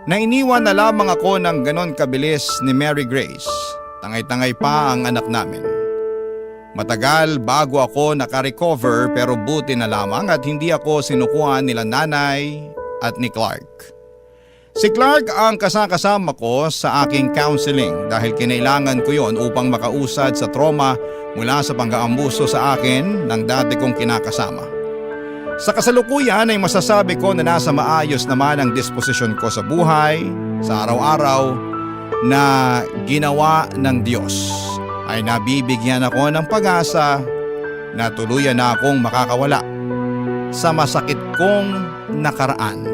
na iniwan na lamang ako ng ganon kabilis ni Mary Grace. Tangay-tangay pa ang anak namin. Matagal bago ako nakarecover pero buti na lamang at hindi ako sinukuhan nila nanay at ni Clark. Si Clark ang kasama ko sa aking counseling dahil kinailangan ko yon upang makausad sa trauma mula sa pang-aambuso sa akin ng dati kong kinakasama. Sa kasalukuyan ay masasabi ko na nasa maayos naman ang disposisyon ko sa buhay, sa araw-araw na ginawa ng Diyos. Ay nabibigyan ako ng pag-asa na tuluyan na akong makakawala sa masakit kong nakaraan.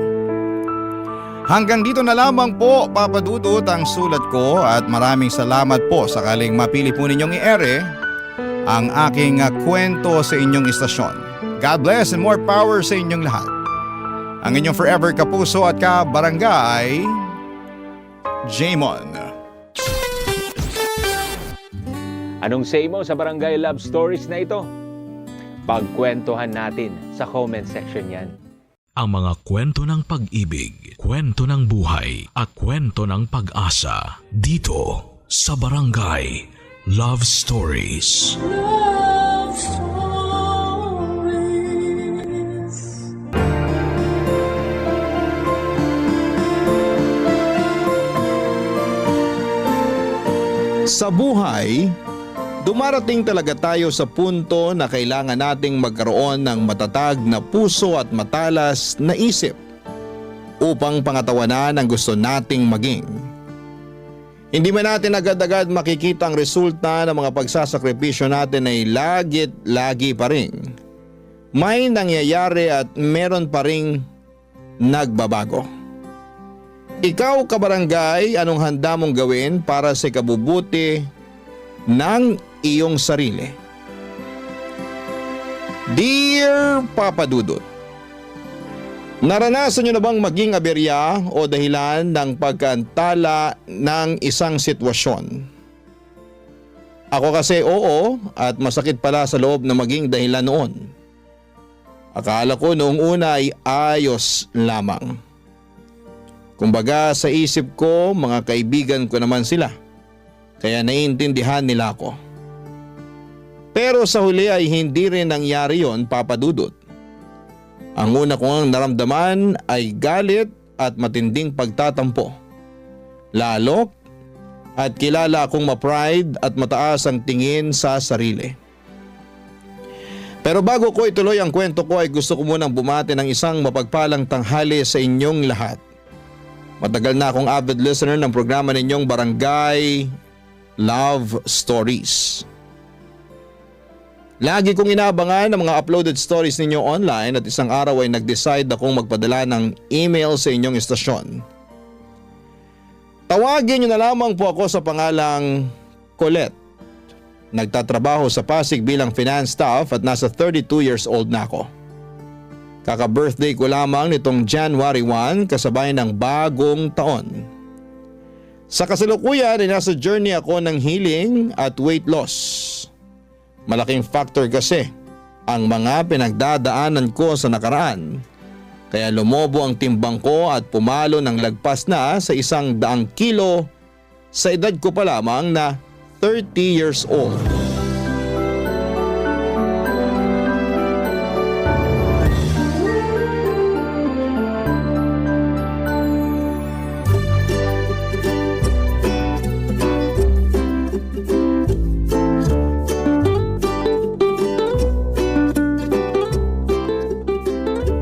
Hanggang dito na lamang po, Papa Dudut, ang sulat ko at maraming salamat po sakaling mapili po ninyong i-ere ang aking kwento sa inyong istasyon. God bless and more power sa inyong lahat. Ang inyong forever kapuso at kabarangay, Jaymon. Anong say mo sa Barangay Love Stories na ito? Pagkwentuhan natin sa comment section yan. Ang mga kwento ng pag-ibig, kwento ng buhay at kwento ng pag-asa dito sa Barangay Love Stories. Love Stories. Sa buhay, dumarating talaga tayo sa punto na kailangan nating magkaroon ng matatag na puso at matalas na isip upang pangatawanan ang gusto nating maging. Hindi man natin agad-agad makikita ang resulta ng mga pagsasakripisyo natin ay lagi pa rin may nangyayari at meron pa ring nagbabago. Ikaw, kabarangay, anong handa mong gawin para sa ikabubuti ng iyong sarili? Dear Papa Dudut, naranasan niyo na bang maging aberya o dahilan ng pagkaantala ng isang sitwasyon? Ako kasi oo, at masakit pala sa loob na maging dahilan noon. Akala ko noong una ay ayos lamang. Kumbaga sa isip ko, mga kaibigan ko naman sila. Kaya naiintindihan nila ako. Pero sa huli ay hindi rin nangyari yon, Papa Dudut. Ang una kong naramdaman ay galit at matinding pagtatampo. Lalo at kilala akong ma-pride at mataas ang tingin sa sarili. Pero bago ko ituloy ang kwento ko ay gusto ko munang bumati ng isang mapagpalang tanghali sa inyong lahat. Matagal na akong avid listener ng programa ninyong Barangay Love Stories. Lagi kong inaabangan ang mga uploaded stories ninyo online at isang araw ay nag-decide akong magpadala ng email sa inyong istasyon. Tawagin niyo na lamang po ako sa pangalang Colette. Nagtatrabaho sa Pasig bilang finance staff at nasa 32 years old na ako. Kaka-birthday ko lamang nitong January 1 kasabay ng bagong taon. Sa kasalukuyan ay nasa journey ako ng healing at weight loss. Malaking factor kasi ang mga pinagdadaanan ko sa nakaraan. Kaya lumobo ang timbang ko at pumalo ng lagpas na sa 100 kilo sa edad ko pa lamang na 30 years old.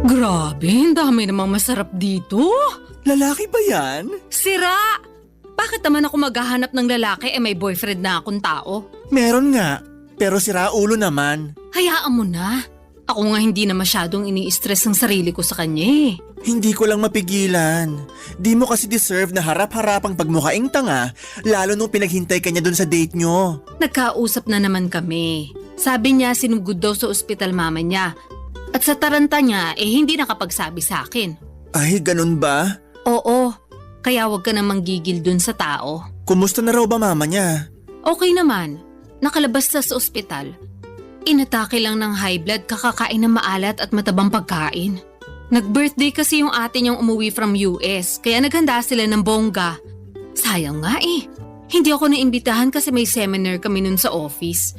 Grabe, ang dami namang masarap dito. Lalaki ba yan? Sira! Bakit naman ako maghahanap ng lalaki may boyfriend na akong tao? Meron nga, pero sira ulo naman. Hayaan mo na. Ako nga hindi na masyadong ini-stress ang sarili ko sa kanya eh. Hindi ko lang mapigilan. Di mo kasi deserve na harap-harapang pagmukhaing tanga, lalo nung pinaghintay ka niya dun sa date nyo. Nagkausap na naman kami. Sabi niya sinugod daw sa ospital mama niya. At sa taranta niya hindi nakapagsabi sa akin. Ay, ganun ba? Oo, kaya wag ka namang gigil dun sa tao. Kumusta na raw ba mama niya? Okay naman, nakalabas na sa ospital. Inatake lang ng high blood kakakain ng maalat at matabang pagkain. Nag-birthday kasi yung ate niyang umuwi from US, kaya naghanda sila ng bongga. Sayang nga hindi ako naimbitahan kasi may seminar kami nun sa office.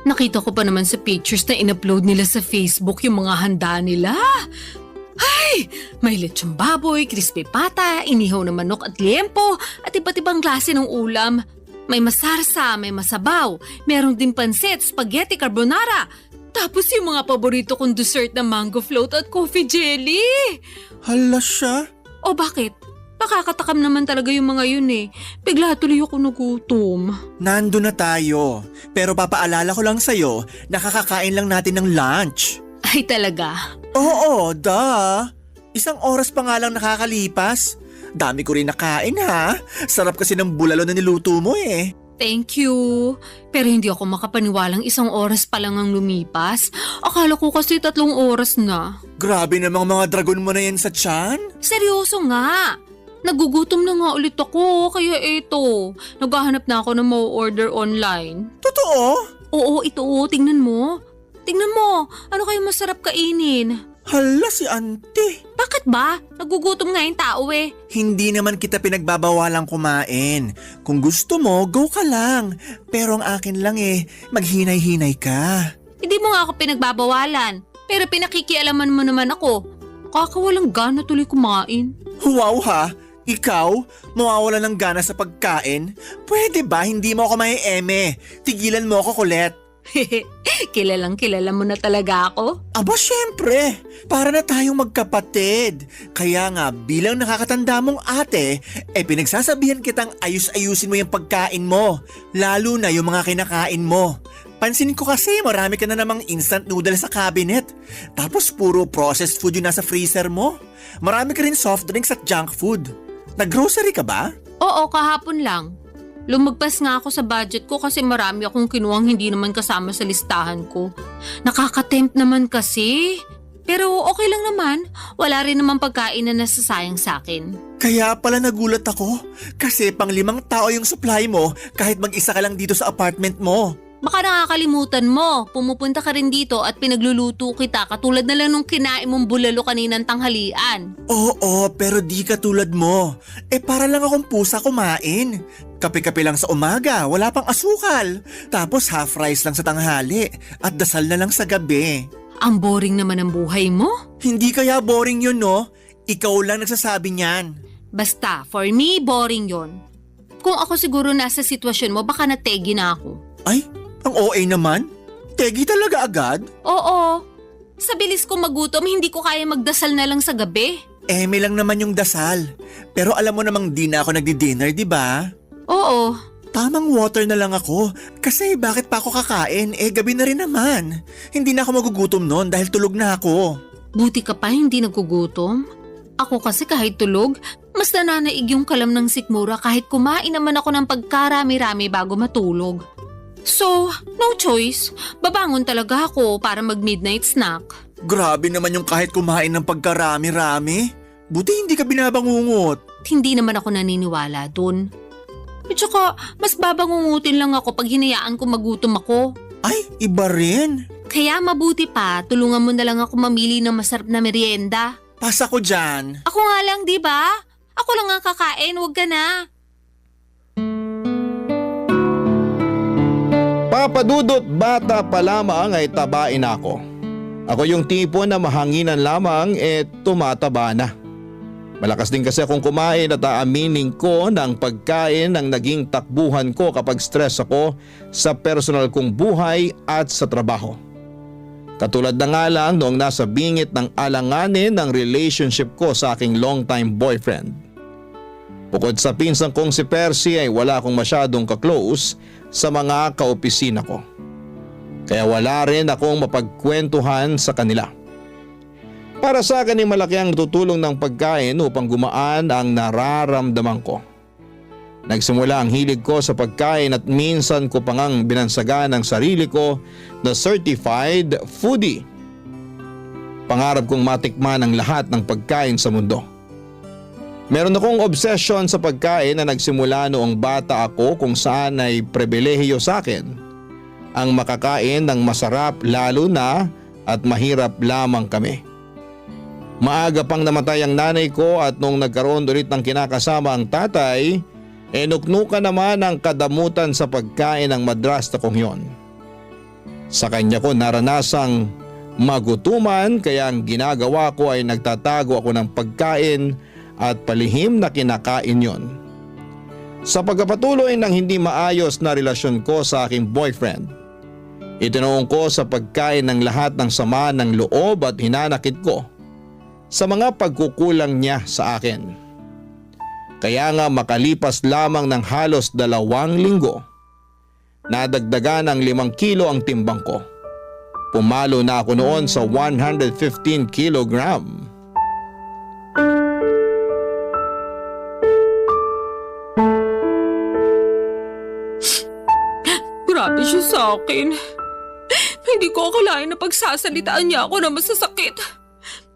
Nakita ko pa naman sa pictures na in-upload nila sa Facebook yung mga handa nila. Ay! May lechong baboy, crispy pata, inihaw na manok at liempo at iba't ibang klase ng ulam. May masarsa, may masabaw, merong din pansit, spaghetti carbonara. Tapos yung mga paborito kong dessert na mango float at coffee jelly. Hala siya? O bakit? Nakakatakam naman talaga yung mga yun Bigla tuloy ako nagutom. Nando na tayo. Pero papaalala ko lang sa'yo, nakakakain lang natin ng lunch. Ay talaga? Oo, duh. 1 oras pa nga lang nakakalipas. Dami ko rin nakain ha. Sarap kasi ng bulalo na niluto mo Thank you. Pero hindi ako makapaniwalang 1 oras pa lang ang lumipas. Akala ko kasi 3 oras na. Grabe namang mga dragon mo na yan sa tiyan. Seryoso nga. Nagugutom na nga ulit ako, kaya naghahanap na ako ng ma-order online. Totoo? Oo, ito tingnan mo. Tingnan mo, ano kayo masarap kainin? Hala si auntie. Bakit ba? Nagugutom nga yung tao Hindi naman kita pinagbabawalang kumain. Kung gusto mo, go ka lang. Pero ang akin lang maghinay-hinay ka. Hindi mo nga ako pinagbabawalan. Pero pinakikialaman mo naman ako. Kakawalang gana tuloy kumain. Wow ha! Ikaw, mawawala ng gana sa pagkain? Pwede ba hindi mo ako may-eme? Tigilan mo ako, Colette. Kilalang kilala mo na talaga ako. Aba syempre, para na tayong magkapatid. Kaya nga bilang nakakatanda mong ate, pinagsasabihan kitang ayus-ayusin mo yung pagkain mo. Lalo na yung mga kinakain mo. Pansin ko kasi marami ka na namang instant noodles sa cabinet. Tapos puro processed food yung nasa freezer mo. Marami ka rin soft drinks at junk food. Nag-grocery ka ba? Oo, kahapon lang. Lumagpas nga ako sa budget ko kasi marami akong kinuwang hindi naman kasama sa listahan ko. Nakaka-tempt naman kasi. Pero okay lang naman. Wala rin naman pagkain na nasasayang sa akin. Kaya pala nagulat ako. Kasi pang 5 tao yung supply mo kahit mag-isa ka lang dito sa apartment mo. Baka nakakalimutan mo, pumupunta ka rin dito at pinagluluto kita katulad na lang nung kinain mong bulalo kaninang tanghalian. Oo, pero di katulad mo. Para lang akong pusa kumain. Kape-kape lang sa umaga, wala pang asukal. Tapos half rice lang sa tanghali at dasal na lang sa gabi. Ang boring naman ang buhay mo. Hindi kaya boring yun, no? Ikaw lang nagsasabi niyan. Basta, for me, boring yon. Kung ako siguro nasa sitwasyon mo, baka nategi na ako. Ay, ang OA naman? Tegi talaga agad? Oo. Sa bilis ko magutom, hindi ko kaya magdasal na lang sa gabi. May lang naman yung dasal. Pero alam mo namang di na ako nagdi-dinner, di ba? Oo. Tamang water na lang ako. Kasi bakit pa ako kakain? Gabi na rin naman. Hindi na ako magugutom noon dahil tulog na ako. Buti ka pa hindi nagugutom. Ako kasi kahit tulog, mas nananaig yung kalam ng sikmura kahit kumain naman ako ng pagkarami-rami bago matulog. So, no choice. Babangon talaga ako para mag-midnight snack. Grabe naman yung kahit kumain ng pagkarami-rami. Buti hindi ka binabangungot. Hindi naman ako naniniwala dun. At saka, mas babangungutin lang ako pag hinayaan ko magutom ako. Ay, iba rin. Kaya mabuti pa, tulungan mo na lang ako mamili ng masarap na merienda. Pasa ko dyan. Ako nga lang, di ba? Ako lang ang kakain, wag ka na. Papadudot bata pa lamang ay tabain ako. Ako yung tipo na mahanginan lamang tumataba na. Malakas din kasi akong kumain at aaminin ko ng pagkain ang naging takbuhan ko kapag stress ako sa personal kong buhay at sa trabaho. Katulad na nga lang noong nasa bingit ng alanganin ng relationship ko sa aking long-time boyfriend. Bukod sa pinsan kong si Percy ay wala akong masyadong ka-close sa mga kaopisina ko. Kaya wala rin akong mapagkwentuhan sa kanila. Para sa akin ay malaki ang tutulong ng pagkain upang gumaan ang nararamdaman ko. Nagsimula ang hilig ko sa pagkain at minsan ko pangang binansagan ang sarili ko na certified foodie. Pangarap kong matikman ang lahat ng pagkain sa mundo. Meron akong obsession sa pagkain na nagsimula noong bata ako kung saan ay pribilehiyo sa akin ang makakain ng masarap lalo na at mahirap lamang kami. Maaga pang namatay ang nanay ko at nung nagkaroon ulit ng kinakasama ang tatay, nuknukan naman ang kadamutan sa pagkain ng madrasta kong yon. Sa kanya ko naranasang magutuman kaya ang ginagawa ko ay nagtatago ako ng pagkain at palihim na kinakain yon. Sa pagpapatuloy ng hindi maayos na relasyon ko sa aking boyfriend, itinuong ko sa pagkain ng lahat ng sama ng loob at hinanakit ko sa mga pagkukulang niya sa akin. Kaya nga makalipas lamang ng halos 2 linggo, nadagdagan ng 5 kilo ang timbang ko. Pumalo na ako noon sa 115 kilogram. Grabe siya sa akin. Hindi ko akalain na pagsasalitaan niya ako na masasakit.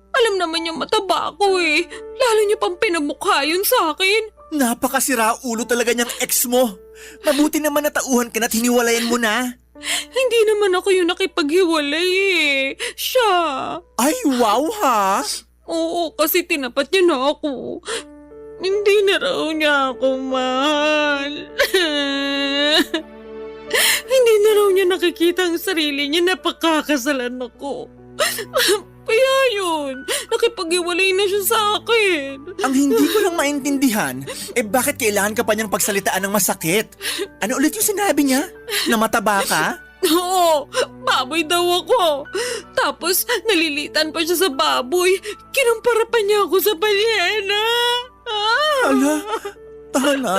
Alam naman niya mataba ako eh. Lalo niya pang pinamukha yun sa akin. Napakasira ulo talaga niyang ex mo. Mabuti naman natauhan ka na't hiniwalayan mo na. Hindi naman ako yung nakipaghiwalay eh. Siya. Ay, wow ha? Oo, kasi tinapat niya na ako. Hindi na raw niya ako mahal. Hindi na raw niya nakikita ang sarili niya na pagkakasalan ako. Kaya yun, nakipag-iwalay na siya sa akin. Ang hindi ko lang maintindihan, bakit kailangan ka pa niyang pagsalitaan ng masakit? Ano ulit yung sinabi niya? Na mataba ka? Oo, baboy daw ako. Tapos nalilitan pa siya sa baboy. Kinumpara pa niya ako sa balyena. Ala, Tana,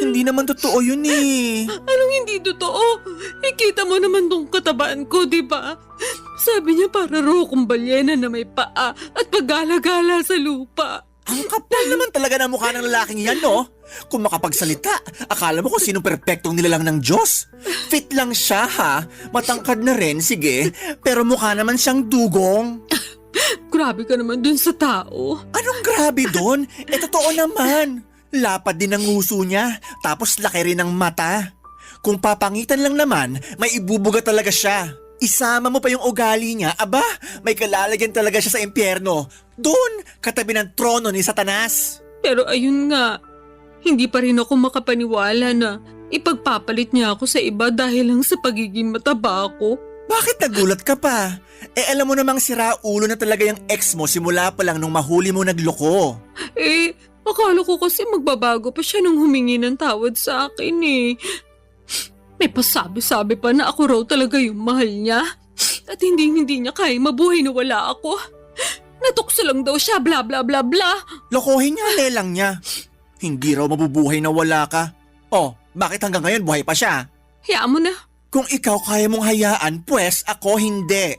hindi naman totoo yun eh. Anong hindi totoo? Ikita mo naman tong katabaan ko, di ba? Sabi niya para raw akong balyena na may paa at paggala-gala sa lupa. Ang kapal naman talaga ng mukha ng lalaking yan, no? Kung makapagsalita, akala mo kung sinong perpektong nilalang ng Diyos. Fit lang siya, ha? Matangkad na rin, sige. Pero mukha naman siyang dugong. Grabe ka naman dun sa tao. Anong grabe doon? Totoo naman. Lapad din ang nguso niya, tapos laki rin ang mata. Kung papangitan lang naman, may ibubuga talaga siya. Isama mo pa yung ugali niya, aba, may kalalagyan talaga siya sa impyerno. Doon, katabi ng trono ni Satanas. Pero ayun nga, hindi pa rin ako makapaniwala na ipagpapalit niya ako sa iba dahil lang sa pagiging mataba ako. Bakit nagulat ka pa? Alam mo namang sira ulo na talaga yung ex mo simula pa lang nung mahuli mo nagloko. Akala ko kasi magbabago pa siya nung humingi ng tawad sa akin eh. May pasabi-sabi pa na ako raw talaga yung mahal niya. At hindi niya kaya mabuhay na wala ako. Natukso lang daw siya, bla bla bla bla. Lokohin niya, lelang niya. Hindi raw mabubuhay na wala ka. Oh, bakit hanggang ngayon buhay pa siya? Hayaan mo na. Kung ikaw kaya mong hayaan, pues ako hindi.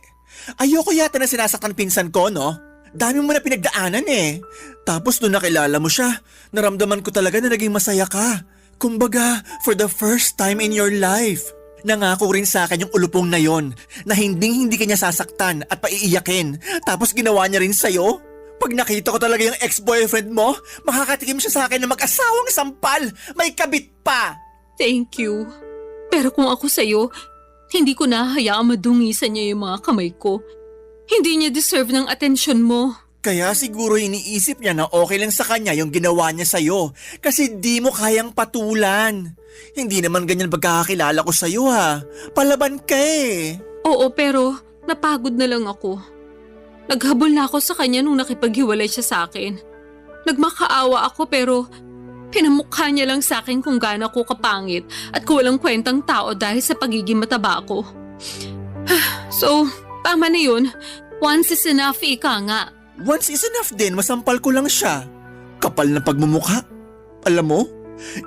Ayoko yata na sinasaktan pinsan ko, no? Dami mo na pinagdaanan eh. Tapos nung nakilala mo siya, naramdaman ko talaga na naging masaya ka. Kumbaga, for the first time in your life. Nangako rin sa akin yung ulupong na yon na hindi ka niya sasaktan at paiiyakin. Tapos ginawa niya rin sa'yo. Pag nakita ko talaga yung ex-boyfriend mo, makakatikim siya sa akin ng mag-asawang sampal. May kabit pa. Thank you. Pero kung ako sa'yo, hindi ko na hayaang madungisan niya yung mga kamay ko. Hindi niya deserve ng atensyon mo. Kaya siguro iniisip niya na okay lang sa kanya yung ginawa niya sa'yo kasi di mo kayang patulan. Hindi naman ganyan pagkakakilala ko sa'yo ha. Palaban ka eh. Oo, pero napagod na lang ako. Naghabol na ako sa kanya nung nakipaghiwalay siya sa akin. Nagmakaawa ako pero pinamukha niya lang sa akin kung gaano ko kapangit at kung walang kwentang tao dahil sa pagiging mataba ko. So, tama na yun. Once is enough, ika nga. Once is enough din, masampal ko lang siya. Kapal na pagmumukha. Alam mo,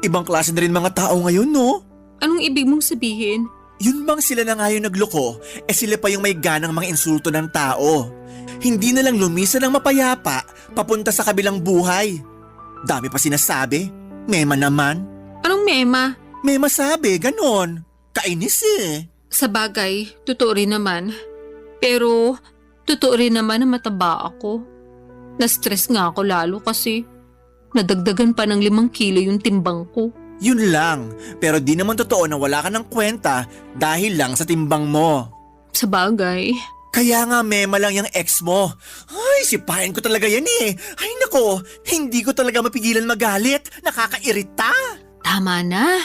ibang klase na rin mga tao ngayon, no? Anong ibig mong sabihin? Yun bang sila na nga yung nagloko, sila pa yung may ganang mga insulto ng tao. Hindi na lang lumisan ng mapayapa, papunta sa kabilang buhay. Dami pa sinasabi. Mema naman. Anong mema? Mema sabi, ganon. Kainis eh. Sa bagay, totoo rin naman. Pero, totoo rin naman na mataba ako. Na-stress nga ako lalo kasi nadagdagan pa ng 5 kilo yung timbang ko. Yun lang, pero di naman totoo na wala ka ng kwenta dahil lang sa timbang mo. Sa bagay. Kaya nga mema lang yung ex mo. Ay, sipahin ko talaga yan eh. Ay nako, hindi ko talaga mapigilan magalit. Nakakairita. Tama na.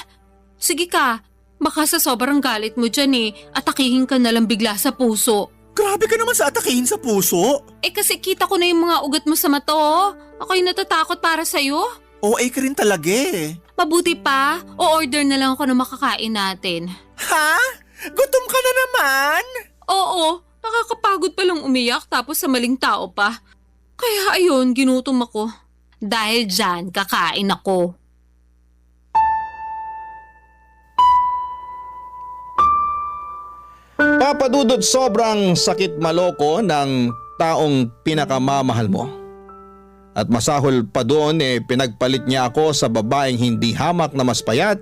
Sige ka, baka sa sobrang galit mo dyan atakihin ka na lang bigla sa puso. Grabe ka naman sa atakihin sa puso. Kasi kita ko na yung mga ugat mo sa mata oh. Ako'y natatakot para sa'yo. OA ka rin talaga eh. Mabuti pa, o-order na lang ako ng makakain natin. Ha? Gutom ka na naman? Oo, nakakapagod palang umiyak tapos sa maling tao pa. Kaya ayun, ginutom ako. Dahil dyan, kakain ako. Papadudot, sobrang sakit maloko ng taong pinakamamahal mo. At masahol pa doon pinagpalit niya ako sa babaeng hindi hamak na mas payat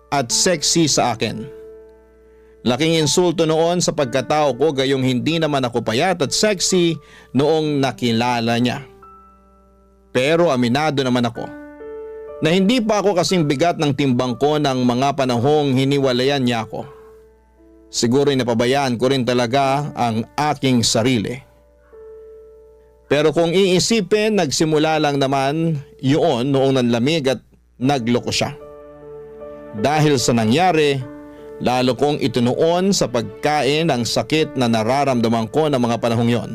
at sexy sa akin. Laking insulto noon sa pagkatao ko gayong hindi naman ako payat at sexy noong nakilala niya. Pero aminado naman ako na hindi pa ako kasing bigat ng timbang ko ng mga panahong hiniwalayan niya ako. Siguro napabayaan ko rin talaga ang aking sarili. Pero kung iisipin, nagsimula lang naman yun noong nanlamig at nagloko siya. Dahil sa nangyari, lalo kong itinuon sa pagkain ang sakit na nararamdaman ko ng mga panahong yon.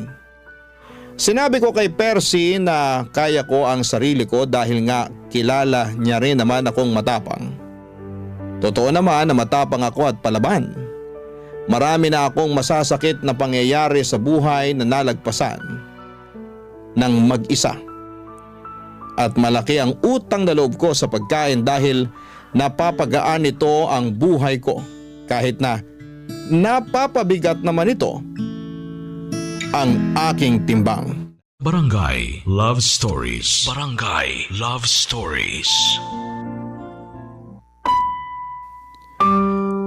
Sinabi ko kay Percy na kaya ko ang sarili ko dahil nga kilala niya rin naman akong matapang. Totoo naman na matapang ako at palaban. Marami na akong masasakit na pangyayari sa buhay na nalagpasan ng mag-isa. At malaki ang utang na loob ko sa pagkain dahil napapagaan nito ang buhay ko kahit na napapabigat naman ito ang aking timbang. Barangay Love Stories. Barangay Love Stories.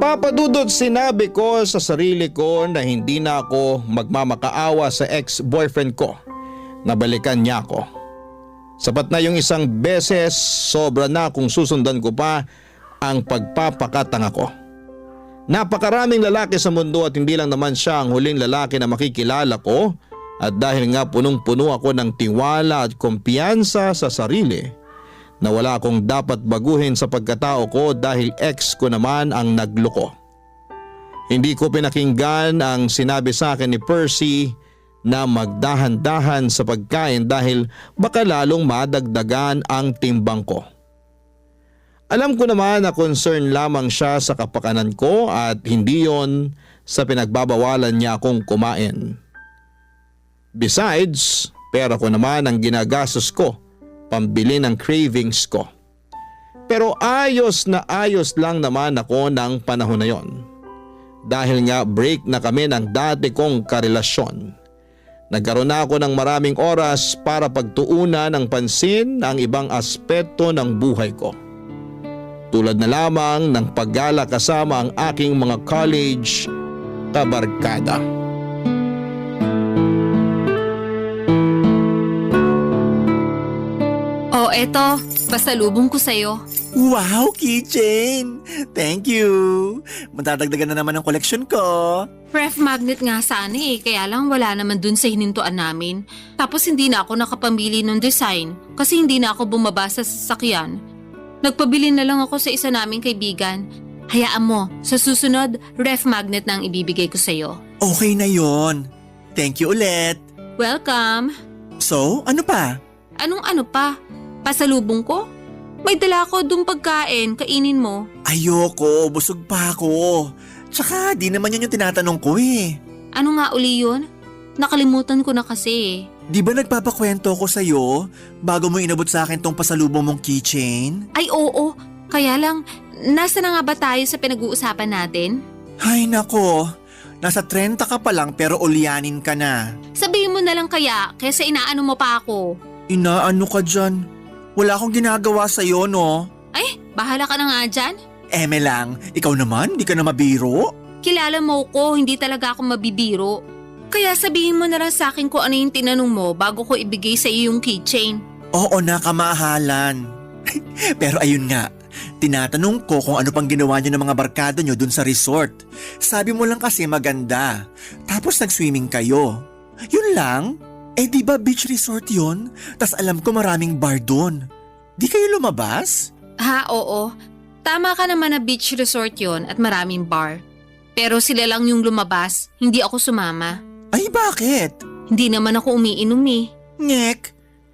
Papadudot sinabi ko sa sarili ko na hindi na ako magmamakaawa sa ex-boyfriend ko na balikan niya ako. Sapat na yung isang beses, sobra na kung susundan ko pa ang pagpapakatanga ko. Napakaraming lalaki sa mundo at hindi lang naman siya ang huling lalaki na makikilala ko at dahil nga punong-puno ako ng tiwala at kumpiyansa sa sarili na wala akong dapat baguhin sa pagkatao ko dahil ex ko naman ang nagloko. Hindi ko pinakinggan ang sinabi sa akin ni Percy na magdahan-dahan sa pagkain dahil baka lalong madagdagan ang timbang ko. Alam ko naman na concern lamang siya sa kapakanan ko at hindi yon sa pinagbabawalan niya akong kumain. Besides, pera ko naman ang ginagastos ko, pambili ng cravings ko. Pero ayos na ayos lang naman ako ng panahon na yon. Dahil nga break na kami ng dati kong karelasyon. Nagkaroon na ako ng maraming oras para pagtuunan ng pansin ang ibang aspeto ng buhay ko. Tulad na lamang ng paggala kasama ang aking mga college kabarkada. Oh, eto, pasalubong ko sa'yo. Wow, keychain! Thank you! Matadagdagan na naman ang koleksyon ko. Ref magnet nga sana kaya lang wala naman dun sa hinintuan namin. Tapos hindi na ako nakapamili ng design kasi hindi na ako bumaba sa sasakyan. Nagpabili na lang ako sa isa naming kaibigan. Hayaan mo, sa susunod, ref magnet na ang ibibigay ko sa'yo. Okay na yon. Thank you ulit. Welcome! So, ano pa? Anong ano pa? Pasalubong ko? May dala ko dun pagkain, kainin mo. Ayoko, busog pa ako. Tsaka di naman yun yung tinatanong ko eh. Ano nga uli yun? Nakalimutan ko na kasi. Di ba nagpapakwento ko sa'yo bago mo inabot sa akin tong pasalubong mong keychain? Ay oo, kaya lang, nasa na nga ba tayo sa pinag-uusapan natin? Ay nako, nasa 30 ka pa lang pero ulyanin ka na. Sabihin mo na lang kaya, kaysa inaano mo pa ako. Inaano ka dyan? Wala akong ginagawa sa'yo no? Ay, bahala ka na nga dyan. Eme lang, ikaw naman, di ka na mabiro. Kilala mo ko, hindi talaga ako mabibiro. Kaya sabihin mo na lang sa akin kung ano yung tinanong mo bago ko ibigay sa iyo yung keychain. Oo na, kamahalan. Pero ayun nga, tinatanong ko kung ano pang ginawa niyo ng mga barkada niyo dun sa resort. Sabi mo lang kasi maganda. Tapos nag-swimming kayo. Yun lang? Eh di ba beach resort yun? Tas alam ko maraming bar dun. Di kayo lumabas? Ha, oo. Tama ka naman na beach resort yon at maraming bar. Pero sila lang yung lumabas, hindi ako sumama. Ay bakit? Hindi naman ako umiinom eh. Ngek,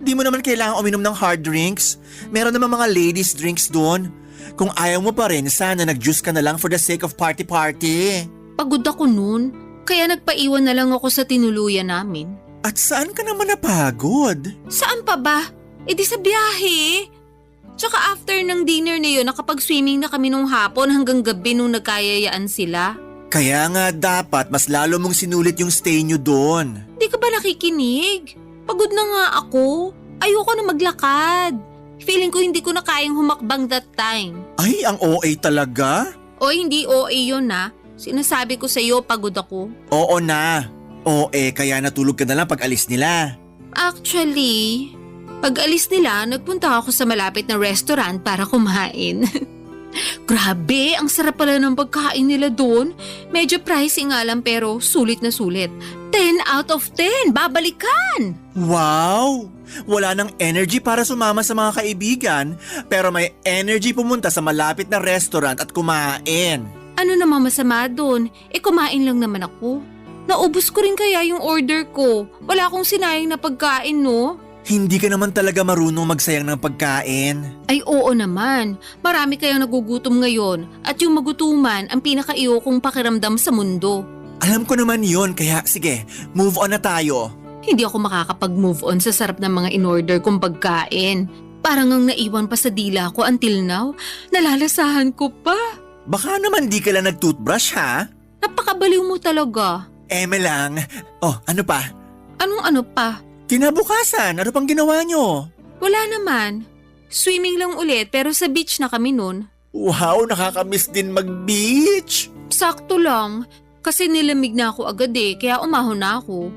di mo naman kailangan uminom ng hard drinks. Meron naman mga ladies drinks doon. Kung ayaw mo pa rin, sana nag-juice ka na lang for the sake of party-party. Pagod ako noon, kaya nagpaiwan na lang ako sa tinuluyan namin. At saan ka naman napagod? Saan pa ba? E di sa biyahe. Tsaka after ng dinner na yun, nakapag-swimming na kami nung hapon hanggang gabi nung nagkayayaan sila. Kaya nga dapat mas lalo mong sinulit yung stay nyo doon. Di ka ba nakikinig? Pagod na nga ako. Ayoko na maglakad. Feeling ko hindi ko na kayang humakbang that time. Ay, ang OA talaga? O hindi OA yun na. Sinasabi ko sa iyo pagod ako. Oo na. OA kaya natulog ka na lang pag alis nila. Actually, pag alis nila, nagpunta ako sa malapit na restaurant para kumain. Grabe, ang sarap pala ng pagkain nila doon. Medyo pricey nga lang pero sulit na sulit. 10 out of 10, babalikan! Wow! Wala nang energy para sumama sa mga kaibigan, pero may energy pumunta sa malapit na restaurant at kumain. Ano namang masama doon? Kumain lang naman ako. Naubos ko rin kaya yung order ko. Wala akong sinayang na pagkain, no? Hindi ka naman talaga marunong magsayang ng pagkain. Ay oo naman, marami kayang nagugutom ngayon at yung magutuman ang pinaka-iyokong pakiramdam sa mundo. Alam ko naman yon, kaya sige, move on na tayo. Hindi ako makakapag-move on sa sarap ng mga in-order kong pagkain. Parang ang naiwan pa sa dila ko until now, nalalasahan ko pa. Baka naman di ka lang nag-toothbrush ha? Napakabaliw mo talaga. Eme lang. Oh, ano pa? Anong ano pa? Kinabukasan, ano pang ginawa nyo? Wala naman. Swimming lang ulit pero sa beach na kami nun. Wow, nakakamiss din mag-beach. Sakto lang. Kasi nilamig na ako agad kaya umahon na ako.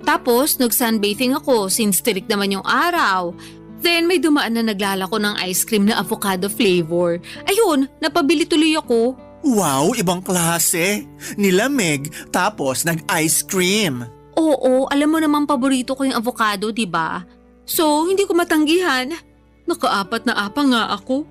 Tapos nag-sunbathing ako since tirik naman yung araw. Then may dumaan na naglalako ng ice cream na avocado flavor. Ayun, napabili tuloy ako. Wow, ibang klase. Nilamig, tapos nag-ice cream. Oo, alam mo naman paborito ko yung avocado, diba? So, hindi ko matanggihan. Naka-4 na apa nga ako.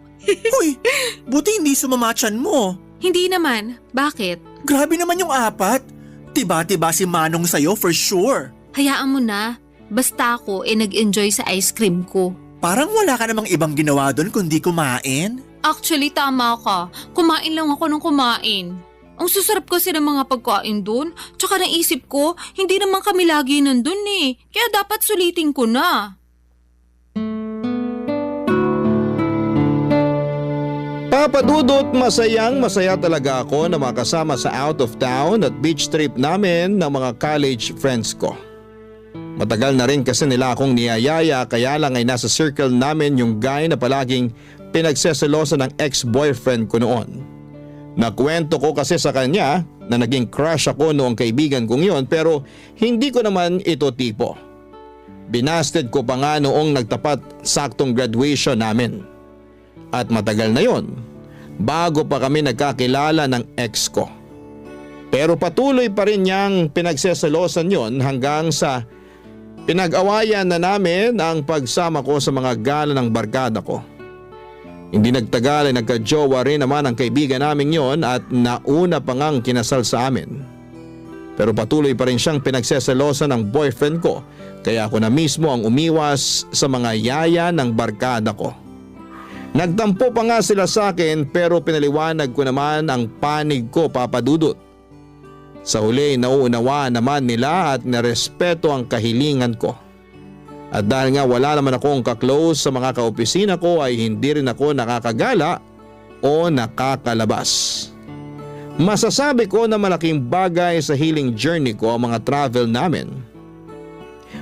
Uy, buti hindi sumamachan mo. Hindi naman. Bakit? Grabe naman yung 4. Tiba-tiba si Manong sa'yo for sure. Hayaan mo na. Basta ako nag-enjoy sa ice cream ko. Parang wala ka namang ibang ginawa doon kundi kumain. Actually, tama ka. Kumain lang ako ng kumain. Ang susarap kasi ng mga pagkain doon. Tsaka naisip ko, hindi naman kami lagi nandun Kaya dapat sulitin ko na. Papadudot, masaya talaga ako na makasama sa out of town at beach trip namin ng mga college friends ko. Matagal na rin kasi nila akong niyayaya kaya lang ay nasa circle namin yung guy na palaging pinagseselosa ng ex-boyfriend ko noon. Nakwento ko kasi sa kanya na naging crush ako noong kaibigan kong yon pero hindi ko naman ito tipo. Binasted ko pa nga noong nagtapat saktong graduation namin. At matagal na yon, bago pa kami nagkakilala ng ex ko. Pero patuloy pa rin niyang pinagseselosan yon hanggang sa pinag-awayan na namin ang pagsama ko sa mga gala ng barkada ko. Hindi nagtagal ay nagka-jowa rin naman ang kaibigan namin yon at nauna pa ngang kinasal sa amin. Pero patuloy pa rin siyang pinagseselosan ng boyfriend ko kaya ako na mismo ang umiwas sa mga yaya ng barkada ko. Nagtampo pa nga sila sa akin pero pinaliwanag ko naman ang panig ko, papadudot. Sa huli nauunawaan naman nila at narespeto ang kahilingan ko. At dahil nga wala naman akong kaklose sa mga kaopisina ko ay hindi rin ako nakakagala o nakakalabas. Masasabi ko na malaking bagay sa healing journey ko ang mga travel namin.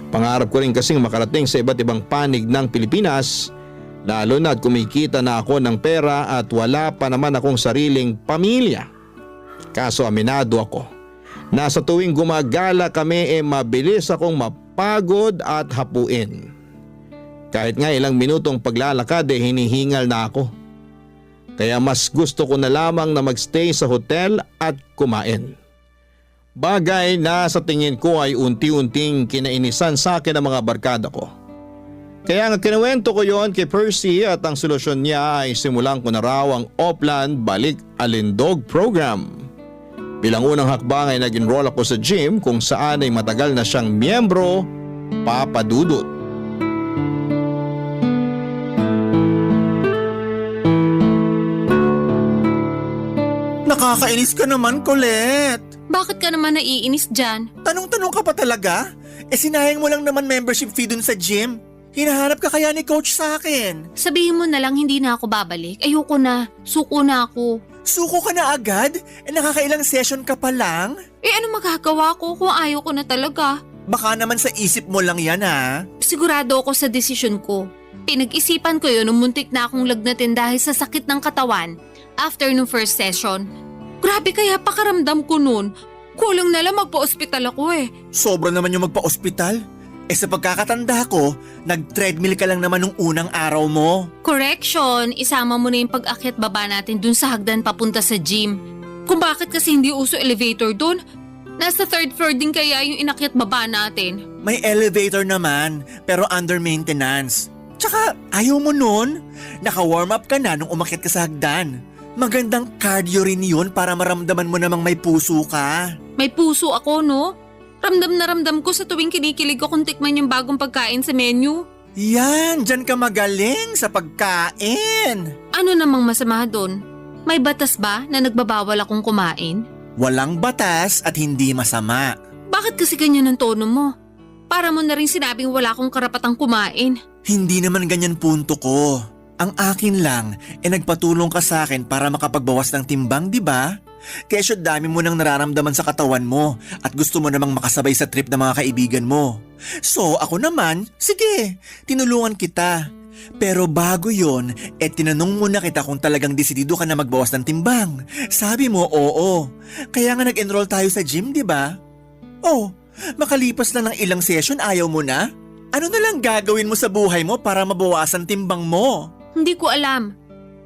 Pangarap ko rin kasing makarating sa iba't ibang panig ng Pilipinas, lalo na at kumikita na ako ng pera at wala pa naman akong sariling pamilya. Kaso aminado ako, na sa tuwing gumagala kami mabilis akong mapagod at hapuin. Kahit nga ilang minutong paglalakad hinihingal na ako. Kaya mas gusto ko na lamang na magstay sa hotel at kumain. Bagay na sa tingin ko ay unti-unting kinainisan sa akin ng mga barkada ko. Kaya nga kinuwento ko yon kay Percy at ang solusyon niya ay simulan ko na raw ang Oplan Balik Alindog program. Bilang unang hakbang ay nag-enroll ako sa gym kung saan ay matagal na siyang miyembro, papadudot. Nakakainis ka naman, Colette. Bakit ka naman naiinis dyan? Tanong-tanong ka pa talaga? Sinayang mo lang naman membership fee dun sa gym. Hinahanap ka kaya ni coach sa akin. Sabihin mo na lang hindi na ako babalik. Ayoko na. Suko na ako. Suko ka na agad? Nakakailang session ka pa lang? Ano magagawa ko kung ayaw ko na talaga? Baka naman sa isip mo lang yan ha? Sigurado ako sa desisyon ko. Pinag-isipan ko yun nung muntik na akong lagnatin dahil sa sakit ng katawan after nung first session. Grabe kaya pakaramdam ko nun. Kulang na lang magpa-ospital ako Sobra naman yung magpa-ospital. Sa pagkakatanda ko, nag-treadmill ka lang naman nung unang araw mo. Correction, isama mo na yung pag-akyat baba natin dun sa hagdan papunta sa gym. Kung bakit kasi hindi uso elevator dun? Nasa 3rd floor din kaya yung inakyat baba natin. May elevator naman, pero under maintenance. Tsaka ayaw mo nun? Naka-warm up ka na nung umakyat ka sa hagdan. Magandang cardio rin yun para maramdaman mo namang may puso ka. May puso ako, no? Ramdam na ramdam ko sa tuwing kinikilig ko kung tikman yung bagong pagkain sa menu. Yan, dyan ka magaling sa pagkain. Ano namang masama doon? May batas ba na nagbabawal akong kumain? Walang batas at hindi masama. Bakit kasi ganyan ang tono mo? Para mo na rin sinabing wala akong karapatang kumain. Hindi naman ganyan punto ko. Ang akin lang, nagpatulong ka sa akin para makapagbawas ng timbang, di ba? Kesyo dami mo nang nararamdaman sa katawan mo at gusto mo namang makasabay sa trip ng mga kaibigan mo. So ako naman, sige, tinulungan kita. Pero bago yon, tinanong muna kita kung talagang desidido ka na magbawas ng timbang. Sabi mo, oo. Kaya nga nag-enroll tayo sa gym, di ba? Oh, makalipas lang ng ilang session ayaw mo na? Ano na lang gagawin mo sa buhay mo para mabawasan timbang mo? Hindi ko alam.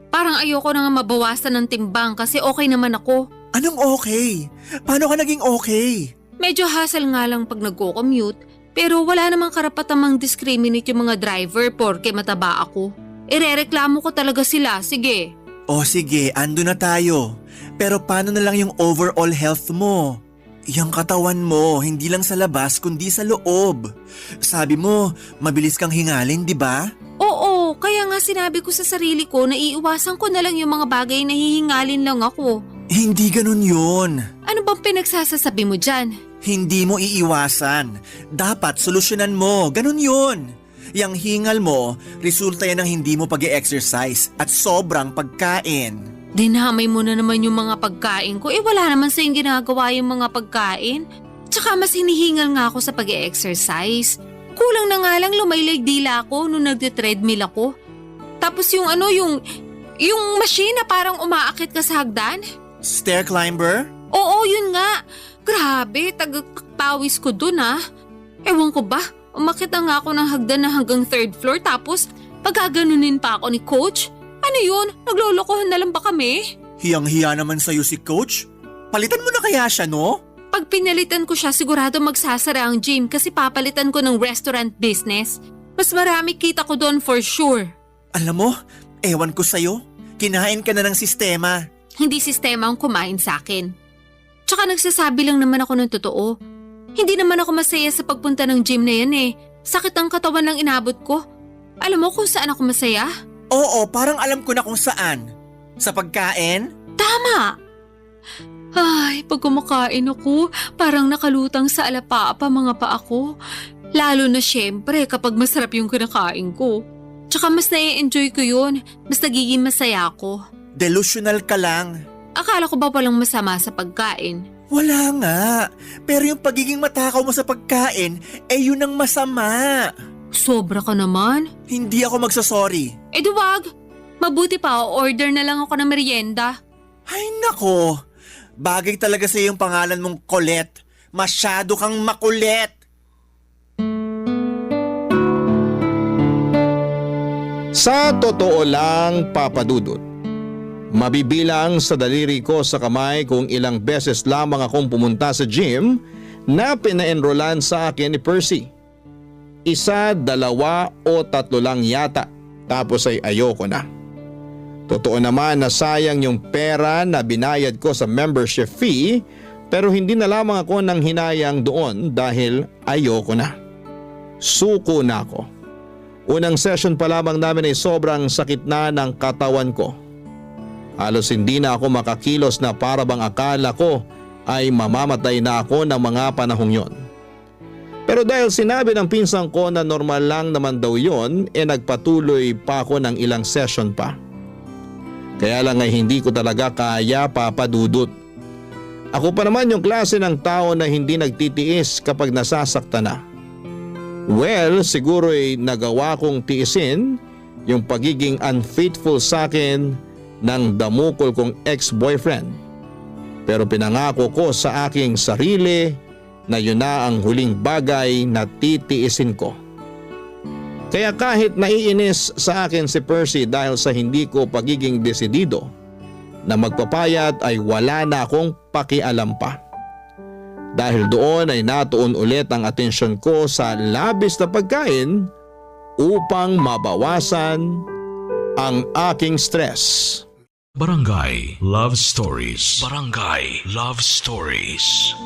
Parang ayoko na nga mabawasan ng timbang kasi okay naman ako. Anong okay? Paano ka naging okay? Medyo hassle nga lang pag nagko-commute. Pero wala namang karapatang mang-discriminate yung mga driver porke mataba ako. Irereklamo ko talaga sila, sige. O sige, ando na tayo. Pero paano na lang yung overall health mo? Yung katawan mo, hindi lang sa labas kundi sa loob. Sabi mo, mabilis kang hingalin, di ba? Oo, kaya nga sinabi ko sa sarili ko na iiwasan ko na lang yung mga bagay na hihingalin lang ako. Hindi ganun yun. Ano bang pinagsasasabi mo dyan? Hindi mo iiwasan. Dapat solusyonan mo. Ganun yun. Yang hingal mo, resulta yan ng hindi mo pag-e-exercise at sobrang pagkain. Dinamay mo na naman yung mga pagkain ko. Wala naman sa'yong ginagawa yung mga pagkain. Tsaka mas hinihingal nga ako sa pag-e-exercise. Kulang na nga lang lumaylag dila ako nung nagte-treadmill ako. Tapos yung machine na parang umaakit ka sa hagdan. Stair climber? Oo, yun nga. Grabe, tagapawis ko dun ah. Ewan ko ba, umakit na nga ako ng hagdan na hanggang 3rd floor tapos pagkaganunin pa ako ni coach. Ano yun? Naglolokohan na lang ba kami? Hiyang-hiya naman sa'yo si coach. Palitan mo na kaya siya, no? Pag pinalitan ko siya, sigurado magsasara ang gym kasi papalitan ko ng restaurant business. Mas marami kita ko doon for sure. Alam mo, ewan ko sa'yo. Kinain ka na ng sistema. Hindi sistema ang kumain sa akin. Tsaka nagsasabi lang naman ako ng totoo. Hindi naman ako masaya sa pagpunta ng gym na yan eh. Sakit ang katawan lang inabot ko. Alam mo kung saan ako masaya? Oo, parang alam ko na kung saan. Sa pagkain? Tama! Ay, pag kumakain ako, parang nakalutang sa alapaapa mga paa ko. Lalo na syempre kapag masarap yung kinakain ko. Tsaka mas nai-enjoy ko yun, mas nagiging masaya ako. Delusional ka lang. Akala ko ba walang masama sa pagkain? Wala nga. Pero yung pagiging matakaw mo sa pagkain, yun ang masama. Sobra ka naman. Hindi ako magsasorry. Duwag. Mabuti pa, order na lang ako ng merienda. Ay nako. Bagay talaga sa yung pangalan mong Colette. Masyado kang makulit. Sa totoo lang, Papa Dudut, mabibilang sa daliri ko sa kamay kung ilang beses lamang akong pumunta sa gym na pina-enrollan sa akin ni Percy. 1, 2 o 3 lang yata, tapos ay ayoko na. Totoo naman na sayang yung pera na binayad ko sa membership fee, pero hindi na lamang ako nang hinayang doon dahil ayoko na. Suko na ako. Unang session pa lamang namin ay sobrang sakit na ng katawan ko. Halos hindi na ako makakilos na para bang akala ko ay mamamatay na ako ng mga panahong yon. Pero dahil sinabi ng pinsan ko na normal lang naman daw yon, nagpatuloy pa ako ng ilang session pa. Kaya lang ay hindi ko talaga kaya, Papa Dudut. Ako pa naman yung klase ng tao na hindi nagtitiis kapag nasasaktan na. Well, siguro ay nagawa kong tiisin yung pagiging unfaithful sa akin ng damukol kong ex-boyfriend. Pero pinangako ko sa aking sarili na yun na ang huling bagay na titiisin ko. Kaya kahit naiinis sa akin si Percy dahil sa hindi ko pagiging desidido na magpapayat ay wala na akong pakialam pa. Dahil doon ay natuon ulit ang atensyon ko sa labis na pagkain upang mabawasan ang aking stress. Barangay Love Stories. Barangay Love Stories.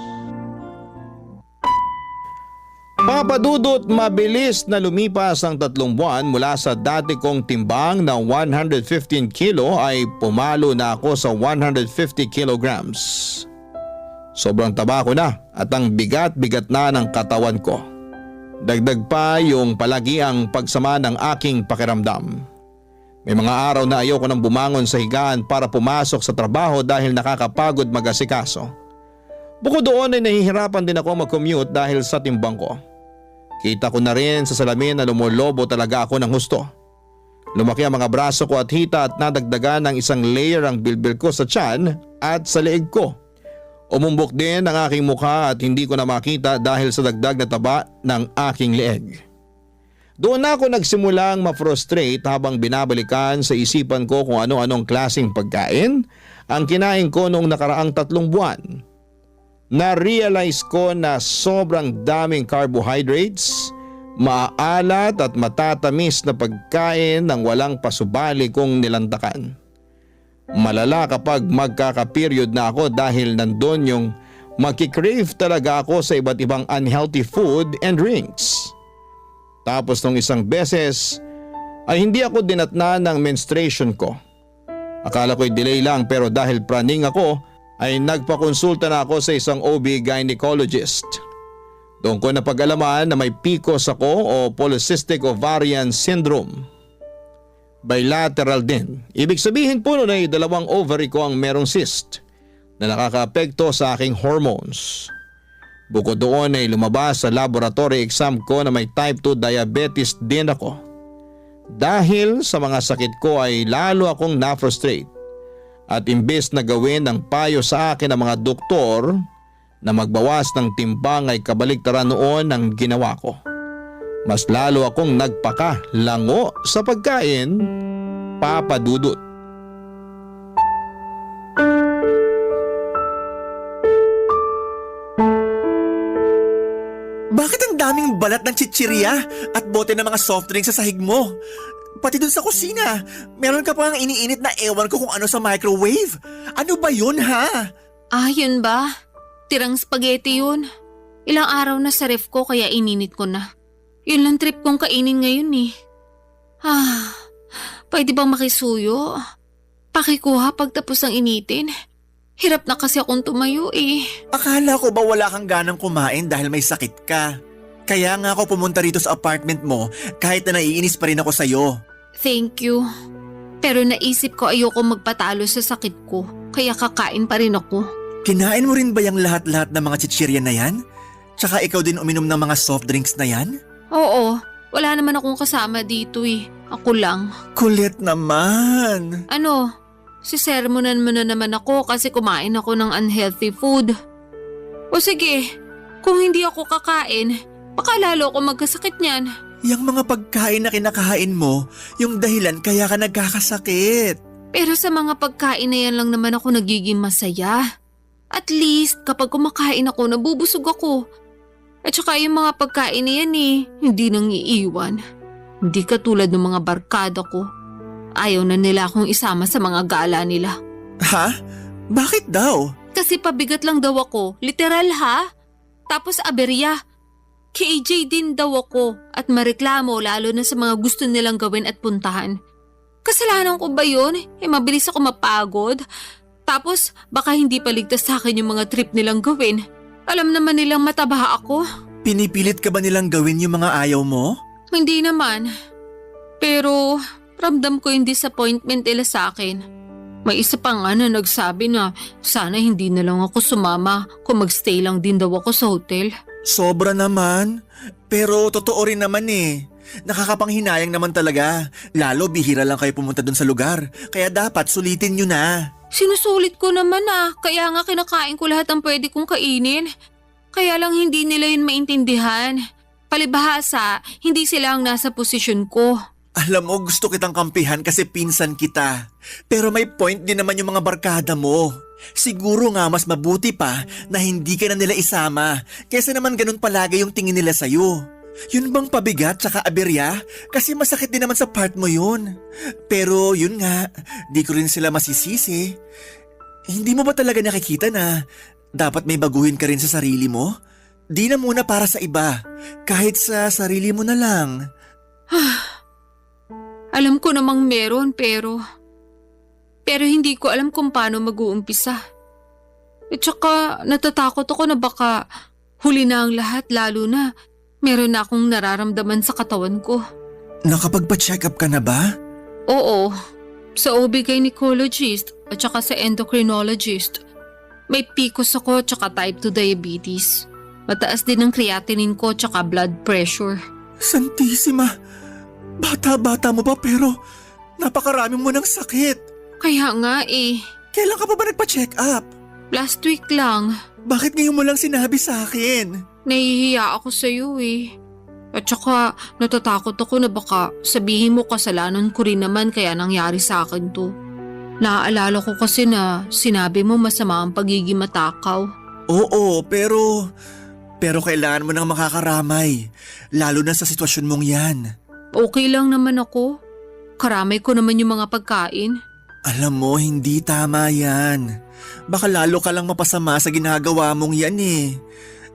Papadudot, mabilis na lumipas ang 3 buwan mula sa dati kong timbang na 115 kilo ay pumalo na ako sa 150 kilograms. Sobrang taba ko na at ang bigat-bigat na ng katawan ko. Dagdag pa yung palagiang pagsama ng aking pakiramdam. May mga araw na ayoko nang bumangon sa higaan para pumasok sa trabaho dahil nakakapagod mag-asikaso. Bukod doon ay nahihirapan din ako mag-commute dahil sa timbang ko. Kita ko na rin sa salamin na lumolobo talaga ako ng husto. Lumaki ang mga braso ko at hita at nadagdagan ng isang layer ang bilbil ko sa tiyan at sa leeg ko. Umumbok din ang aking mukha at hindi ko na makita dahil sa dagdag na taba ng aking leeg. Doon na ako nagsimulang ma-frustrate habang binabalikan sa isipan ko kung ano-anong klaseng pagkain ang kinain ko noong nakaraang 3 buwan. Na-realize ko na sobrang daming carbohydrates, maalat at matatamis na pagkain ng walang pasubali kong nilantakan. Malala kapag magkaka-period na ako dahil nandun yung magkikrave talaga ako sa iba't ibang unhealthy food and drinks. Tapos nung isang beses ay hindi ako dinatna ng menstruation ko. Akala ko'y delay lang pero dahil praning ako ay nagpakonsulta na ako sa isang OB gynecologist. Doon ko napag-alaman na may PCOS ako o Polycystic Ovarian Syndrome. Bilateral din. Ibig sabihin po nun ay 2 ovary ko ang merong cyst na nakakaapekto sa aking hormones. Bukod doon ay lumabas sa laboratory exam ko na may type 2 diabetes din ako. Dahil sa mga sakit ko ay lalo akong na-frustrate. At imbes na gawin ng payo sa akin ng mga doktor na magbawas ng timbang ay kabaliktaran noon ang ginawa ko. Mas lalo akong nagpakalango sa pagkain, papadudot. Bakit ang daming balat ng chichirya at bote ng mga soft drinks sa sahig mo? Pati dun sa kusina, meron ka pang iniinit na ewan ko kung ano sa microwave. Ano ba yun ha? Ah, yun ba? Tirang spaghetti yun. Ilang araw na sa ref ko kaya ininit ko na. Yun lang trip kong kainin ngayon eh. Pwede bang makisuyo? Pakikuha pagtapos ng initin. Hirap na kasi akong tumayo eh. Akala ko ba wala kang ganang kumain dahil may sakit ka? Kaya nga ako pumunta rito sa apartment mo kahit na naiinis pa rin ako sa'yo. Thank you. Pero naisip ko ayoko magpatalo sa sakit ko, kaya kakain pa rin ako. Kinain mo rin ba yung lahat-lahat ng mga chichirya na yan? Tsaka ikaw din uminom ng mga soft drinks na yan? Oo, wala naman akong kasama dito eh. Ako lang. Kulit naman. Ano? Sisermonan mo na naman ako kasi kumain ako ng unhealthy food. O sige, kung hindi ako kakain, baka lalo ako magkasakit niyan. Yang mga pagkain na kinakain mo, yung dahilan kaya ka nagkakasakit. Pero sa mga pagkain na yan lang naman ako nagiging masaya. At least kapag kumakain ako, nabubusog ako. At saka yung mga pagkain na yan hindi nang iiwan. Hindi katulad ng mga barkada ko. Ayaw na nila akong isama sa mga gala nila. Ha? Bakit daw? Kasi pabigat lang daw ako. Literal ha? Tapos aberya. KJ din daw ako at mareklamo lalo na sa mga gusto nilang gawin at puntahan. Kasalanan ko ba yun? Mabilis ako mapagod. Tapos baka hindi paligtas sa akin yung mga trip nilang gawin. Alam naman nilang mataba ako. Pinipilit ka ba nilang gawin yung mga ayaw mo? Hindi naman. Pero ramdam ko yung disappointment nila sa akin. May isa pa nga na nagsabi na sana hindi na lang ako sumama kung magstay lang din daw ako sa hotel. Sobra naman. Pero totoo rin naman Nakakapanghinayang naman talaga. Lalo bihira lang kayo pumunta dun sa lugar. Kaya dapat sulitin nyo na. Sinusulit ko naman kaya nga kinakain ko lahat ng pwede kong kainin. Kaya lang hindi nila yun maintindihan. Palibhasa, hindi sila ang nasa posisyon ko. Alam mo, gusto kitang kampihan kasi pinsan kita. Pero may point din naman yung mga barkada mo. Siguro nga mas mabuti pa na hindi ka na nila isama kaysa naman ganun palagi yung tingin nila sa'yo. Yun bang pabigat tsaka aberya? Kasi masakit din naman sa part mo yun. Pero yun nga, di ko rin sila masisisi. Hindi mo ba talaga nakikita na dapat may baguhin ka rin sa sarili mo? Di na muna para sa iba. Kahit sa sarili mo na lang. Alam ko namang meron pero hindi ko alam kung paano mag-uumpisa. At saka natatakot ako na baka huli na ang lahat lalo na meron na akong nararamdaman sa katawan ko. Nakapagpa-check up ka na ba? Oo, sa OB-gynecologist at saka sa endocrinologist. May PCOS ako at saka type 2 diabetes. Mataas din ang creatinine ko at saka blood pressure. Santissima! Bata-bata mo ba pero napakarami mo ng sakit. Kaya nga eh, Kailan ka pa ba nagpa-check up? last week lang. Bakit ngayon mo lang sinabi sa akin? Nahihiya ako sa iyo eh. At saka natatakot ako na baka sabihin mo kasalanan ko rin naman kaya nangyari sa akin to. Naaalala ko kasi na sinabi mo masama ang pagiging matakaw. Oo, pero kailangan mo nang makakaramay. Lalo na sa sitwasyon mong yan. Okay lang naman ako. Karamay ko naman yung mga pagkain. Alam mo, hindi tama yan. Baka lalo ka lang mapasama sa ginagawa mong yan eh.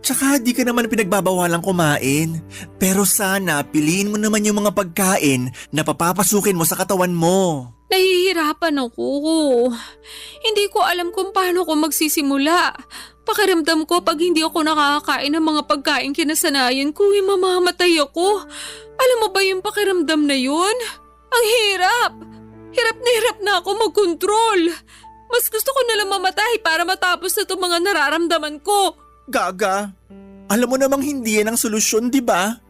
Tsaka di ka naman pinagbabawalang kumain. Pero sana piliin mo naman yung mga pagkain na papapasukin mo sa katawan mo. Nahihirapan ako. Hindi ko alam kung paano ko magsisimula. Pakiramdam ko pag hindi ako nakakakain ng mga pagkain kinasanayan ko, mamamatay ako. Alam mo ba yung pakiramdam na yun? Ang hirap. Hirap na ako mag-control. Mas gusto ko nalang mamatay para matapos na itong mga nararamdaman ko. Gaga, alam mo namang hindi yan ang solusyon, di ba?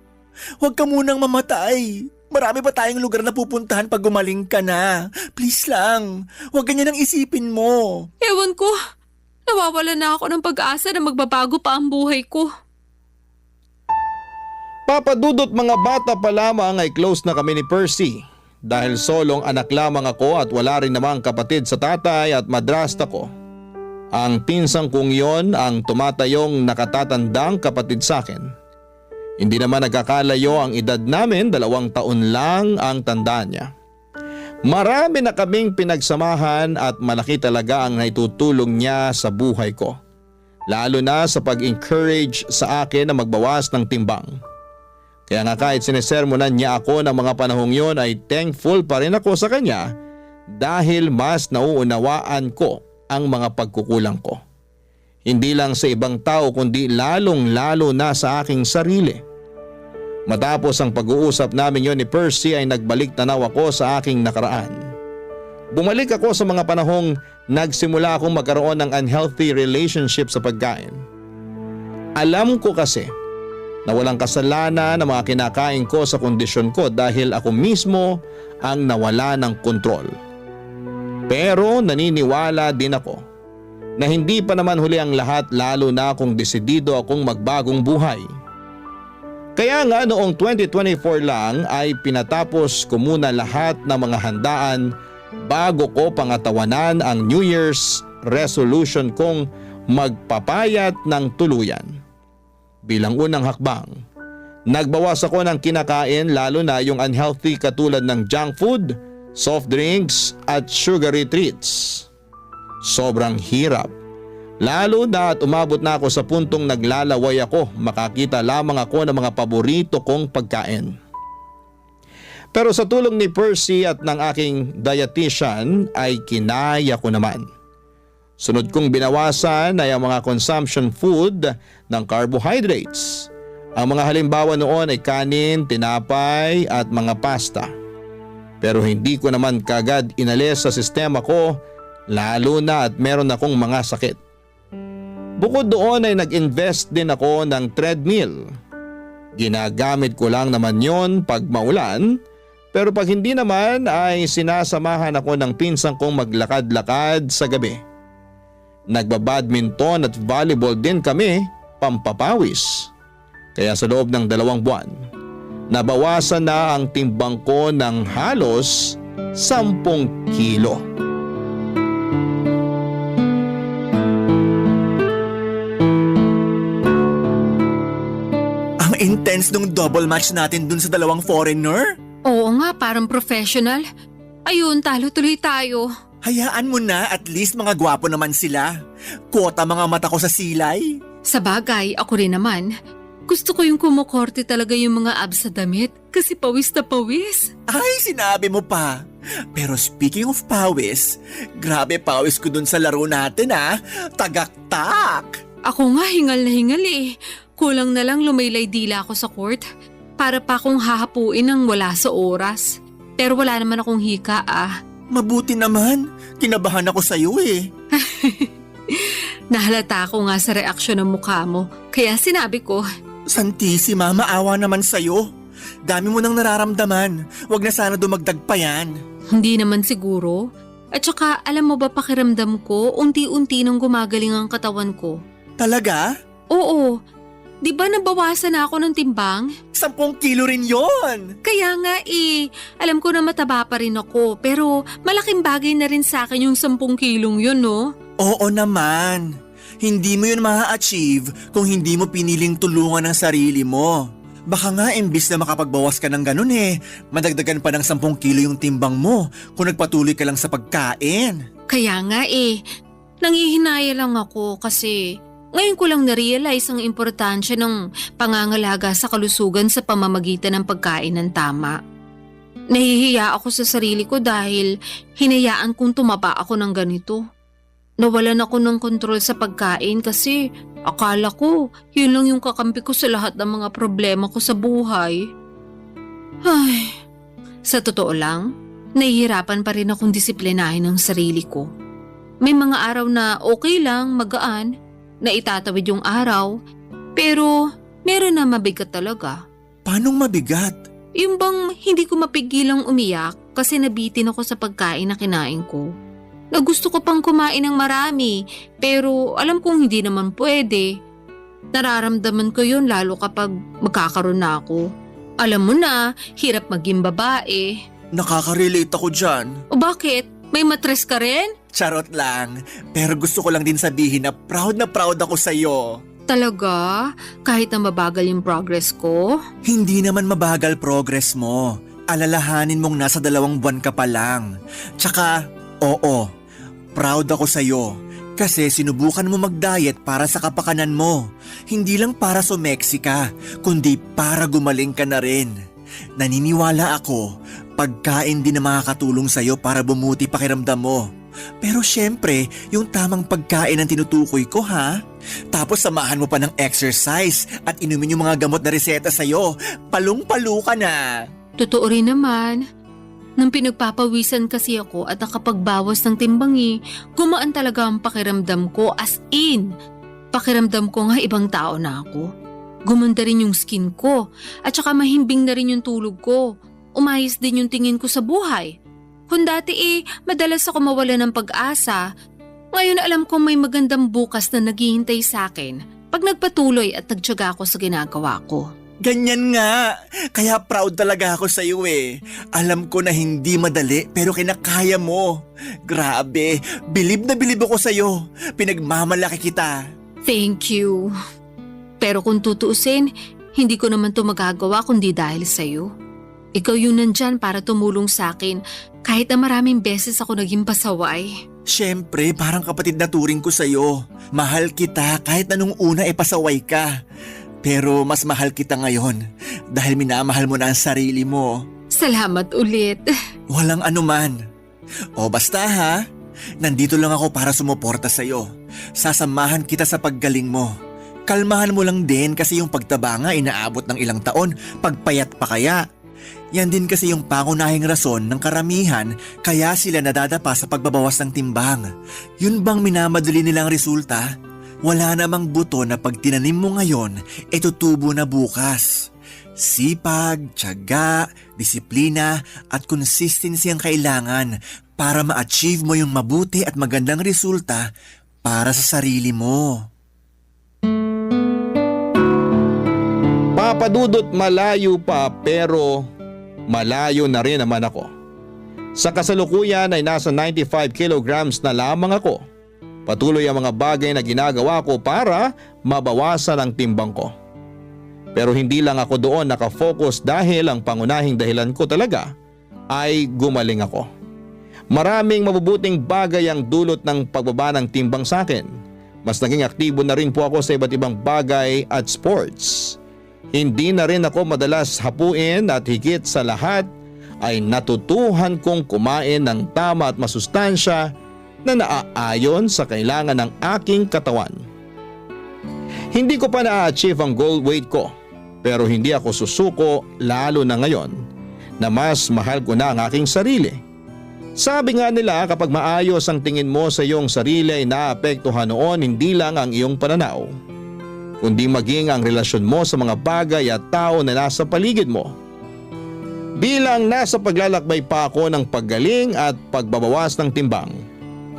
Huwag ka munang mamatay. Marami pa tayong lugar na pupuntahan pag gumaling ka na. Please lang, huwag ganyan ang isipin mo. Ewan ko, nawawala na ako ng pag-asa na magbabago pa ang buhay ko. Papadudot mga bata pa lamang ay close na kami ni Percy. Dahil solong anak lamang ako at wala rin namang kapatid sa tatay at madrasta ko. Ang pinsang kong yon ang tumatayong nakatatandang kapatid sa akin. Hindi naman nagkakalayo ang edad namin, 2 taon lang ang tanda niya. Marami na kaming pinagsamahan at malaki talaga ang naitutulong niya sa buhay ko. Lalo na sa pag-encourage sa akin na magbawas ng timbang. Kaya nga kahit sinesermonan niya ako ng mga panahong yon ay thankful pa rin ako sa kanya dahil mas nauunawaan ko ang mga pagkukulang ko. Hindi lang sa ibang tao kundi lalong-lalo na sa aking sarili. Matapos ang pag-uusap namin yon ni Percy ay nagbalik tanaw ako sa aking nakaraan. Bumalik ako sa mga panahong nagsimula akong magkaroon ng unhealthy relationship sa pagkain. Alam ko kasi na walang kasalanan ng mga kinakain ko sa kondisyon ko dahil ako mismo ang nawala ng kontrol. Pero naniniwala din ako na hindi pa naman huli ang lahat lalo na kung desidido akong magbagong buhay. Kaya nga noong 2024 lang ay pinatapos ko muna lahat ng mga handaan bago ko pangatawanan ang New Year's resolution kong magpapayat ng tuluyan. Bilang unang hakbang, nagbawas ako ng kinakain lalo na yung unhealthy katulad ng junk food, soft drinks at sugary treats. Sobrang hirap. Lalo na at umabot na ako sa puntong naglalaway ako, makakita lamang ako ng mga paborito kong pagkain. Pero sa tulong ni Percy at ng aking dietitian ay kinaya ko naman. Sunod kong binawasan ay ang mga consumption food ng carbohydrates. Ang mga halimbawa noon ay kanin, tinapay at mga pasta. Pero hindi ko naman kagad inalis sa sistema ko lalo na at meron akong mga sakit. Bukod doon ay nag-invest din ako ng treadmill. Ginagamit ko lang naman yon pag maulan. Pero pag hindi naman ay sinasamahan ako ng pinsang kong maglakad-lakad sa gabi. Nagbabadminton at volleyball din kami, pampapawis. Kaya sa loob ng 2 buwan, nabawasan na ang timbang ko ng halos 10 kilo. Ang intense nung double match natin dun sa 2 foreigner. Oo nga, parang professional. Ayun, talo tuloy tayo. Hayaan mo na, at least mga gwapo naman sila. Kota mga mata ko sa silay. Sa bagay, ako rin naman. Gusto ko yung kumukorte talaga yung mga abs sa damit kasi pawis na pawis. Ay, sinabi mo pa. Pero speaking of pawis, grabe pawis ko dun sa laro natin Tagaktak! Ako nga hingal na hingal eh. Kulang na lang lumaylay dila ako sa court para pa akong hahapuin ng wala sa oras. Pero wala naman akong hika Mabuti naman. Kinabahan ako sa'yo eh. Nahalata ko nga sa reaksyon ng mukha mo. Kaya sinabi ko, Santissima, maawa naman sa'yo. Dami mo nang nararamdaman. Huwag na sana dumagdag pa yan. hindi naman siguro. At saka alam mo ba pakiramdam ko, unti-unti nang gumagaling ang katawan ko. Talaga? Oo. Di ba nabawasan na ako ng timbang? 10 kilo rin yon. Kaya nga alam ko na mataba pa rin ako, pero malaking bagay na rin sa akin yung 10 kilong yun, no? Oo naman. Hindi mo yun ma-achieve kung hindi mo piniling tulungan ang sarili mo. Baka nga imbis na makapagbawas ka ng ganun madagdagan pa ng 10 kilo yung timbang mo kung nagpatuloy ka lang sa pagkain. Kaya nga nangihinaya lang ako kasi ngayon ko lang na-realize ang importansya ng pangangalaga sa kalusugan sa pamamagitan ng pagkain ng tama. Nahihiya ako sa sarili ko dahil hinayaan kong tumaba ako ng ganito. Nawalan ako ng kontrol sa pagkain kasi akala ko yun lang yung kakampi ko sa lahat ng mga problema ko sa buhay. Ay, sa totoo lang, nahihirapan pa rin akong disiplinahin ang sarili ko. May mga araw na okay lang, magaan, na itatawid yung araw, pero meron na mabigat talaga. Paanong mabigat? Yung bang hindi ko mapigilang umiyak kasi nabitin ako sa pagkain na kinain ko. Na gusto ko pang kumain ng marami, pero alam kong hindi naman pwede. Nararamdaman ko yun lalo kapag magkakaroon na ako. Alam mo na, hirap maging babae. Nakaka-relate ako dyan. O bakit? May matres ka rin? Charot lang, pero gusto ko lang din sabihin na proud ako sa'yo. Talaga? Kahit na mabagal yung progress ko? Hindi naman mabagal progress mo. Alalahanin mong nasa 2 buwan ka pa lang. Tsaka, oo, proud ako sa'yo. Kasi sinubukan mo mag-diet para sa kapakanan mo. Hindi lang para sumeksi ka, kundi para gumaling ka na rin. Naniniwala ako, pagkain din na makakatulong sa'yo para bumuti pakiramdam mo. Pero syempre, yung tamang pagkain ang tinutukoy ko Tapos samahan mo pa ng exercise at inumin yung mga gamot na reseta sa'yo. Palung-palo ka na. Totoo rin naman. Nang pinagpapawisan kasi ako at nakapagbawas ng timbang gumaan talaga ang pakiramdam ko as in. Pakiramdam ko nga ibang tao na ako. Gumanda rin yung skin ko at saka mahimbing na rin yung tulog ko. Umayos din yung tingin ko sa buhay. Kung dati madalas ako mawala ng pag-asa, ngayon alam kong may magandang bukas na naghihintay sa akin pag nagpatuloy at nagtiyaga ako sa ginagawa ko. Ganyan nga. Kaya proud talaga ako sa iyo Alam ko na hindi madali pero kinakaya mo. Grabe, bilib na bilib ako sa iyo. Pinagmamalaki kita. Thank you. Pero kung tutuusin, hindi ko naman to magagawa kundi dahil sa iyo. Ikaw yung nandyan para tumulong sa akin kahit na maraming beses ako naging pasaway. Siyempre, parang kapatid na turing ko sa iyo. Mahal kita kahit na nung una pasaway ka. Pero mas mahal kita ngayon dahil minamahal mo na ang sarili mo. Salamat ulit. Walang anuman. O basta nandito lang ako para sumuporta sa'yo. Sasamahan kita sa paggaling mo. Kalmahan mo lang din kasi yung pagtaba nga inaabot ng ilang taon, pagpayat pa kaya. Yan din kasi yung pangunahing rason ng karamihan kaya sila nadadapa sa pagbabawas ng timbang. Yun bang minamadali nilang resulta? Wala namang buto na pag tinanim mo ngayon, tutubo na bukas. Sipag, tiyaga, disiplina at consistency ang kailangan para ma-achieve mo yung mabuti at magandang resulta para sa sarili mo. Papadudot malayo pa pero malayo na rin naman ako. Sa kasalukuyan ay nasa 95 kilograms na lamang ako. Patuloy ang mga bagay na ginagawa ko para mabawasan ang timbang ko. Pero hindi lang ako doon nakafocus dahil ang pangunahing dahilan ko talaga ay gumaling ako. Maraming mabubuting bagay ang dulot ng pagbaba ng timbang sa akin. Mas naging aktibo na rin po ako sa iba't ibang bagay at sports. Hindi na rin ako madalas hapuin at higit sa lahat ay natutuhan kong kumain ng tama at masustansya na naaayon sa kailangan ng aking katawan. Hindi ko pa na-achieve ang goal weight ko, pero hindi ako susuko lalo na ngayon na mas mahal ko na ang aking sarili. Sabi nga nila kapag maayos ang tingin mo sa iyong sarili ay naapektuhan noon hindi lang ang iyong pananaw, kundi maging ang relasyon mo sa mga bagay at tao na nasa paligid mo. Bilang nasa paglalakbay pa ako ng paggaling at pagbabawas ng timbang,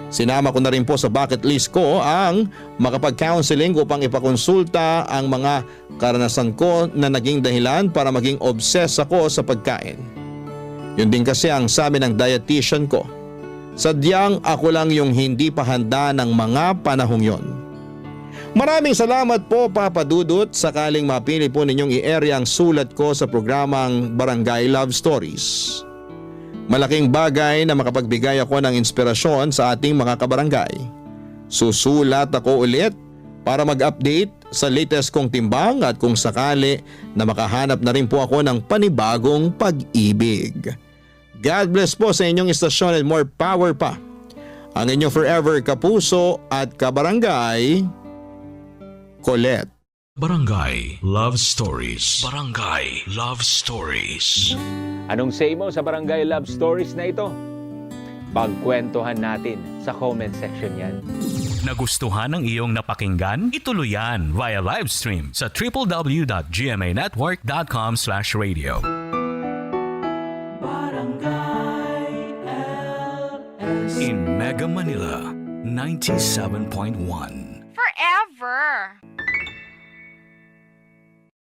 sinama ko na rin po sa bucket list ko ang makapag-counseling upang ipakonsulta ang mga karanasan ko na naging dahilan para maging obsessed ako sa pagkain. Yun din kasi ang sabi ng dietitian ko. Sadyang ako lang yung hindi pa handa ng mga panahong yon. Maraming salamat po Papa Dudut, sakaling mapili po ninyong i-air ang sulat ko sa programang Barangay Love Stories. Malaking bagay na makapagbigay ako ng inspirasyon sa ating mga kabarangay. Susulat ako ulit para mag-update sa latest kong timbang at kung sakali na makahanap na rin po ako ng panibagong pag-ibig. God bless po sa inyong istasyon and more power pa. Ang inyong forever kapuso at kabarangay, Colette. Barangay Love Stories. Barangay Love Stories. Anong say mo sa Barangay Love Stories na ito? Pagkwentuhan natin sa comment section yan. Nagustuhan ng iyong napakinggan? Ituloy yan via live stream sa www.gmanetwork.com/radio. In Mega Manila, 97.1. Forever.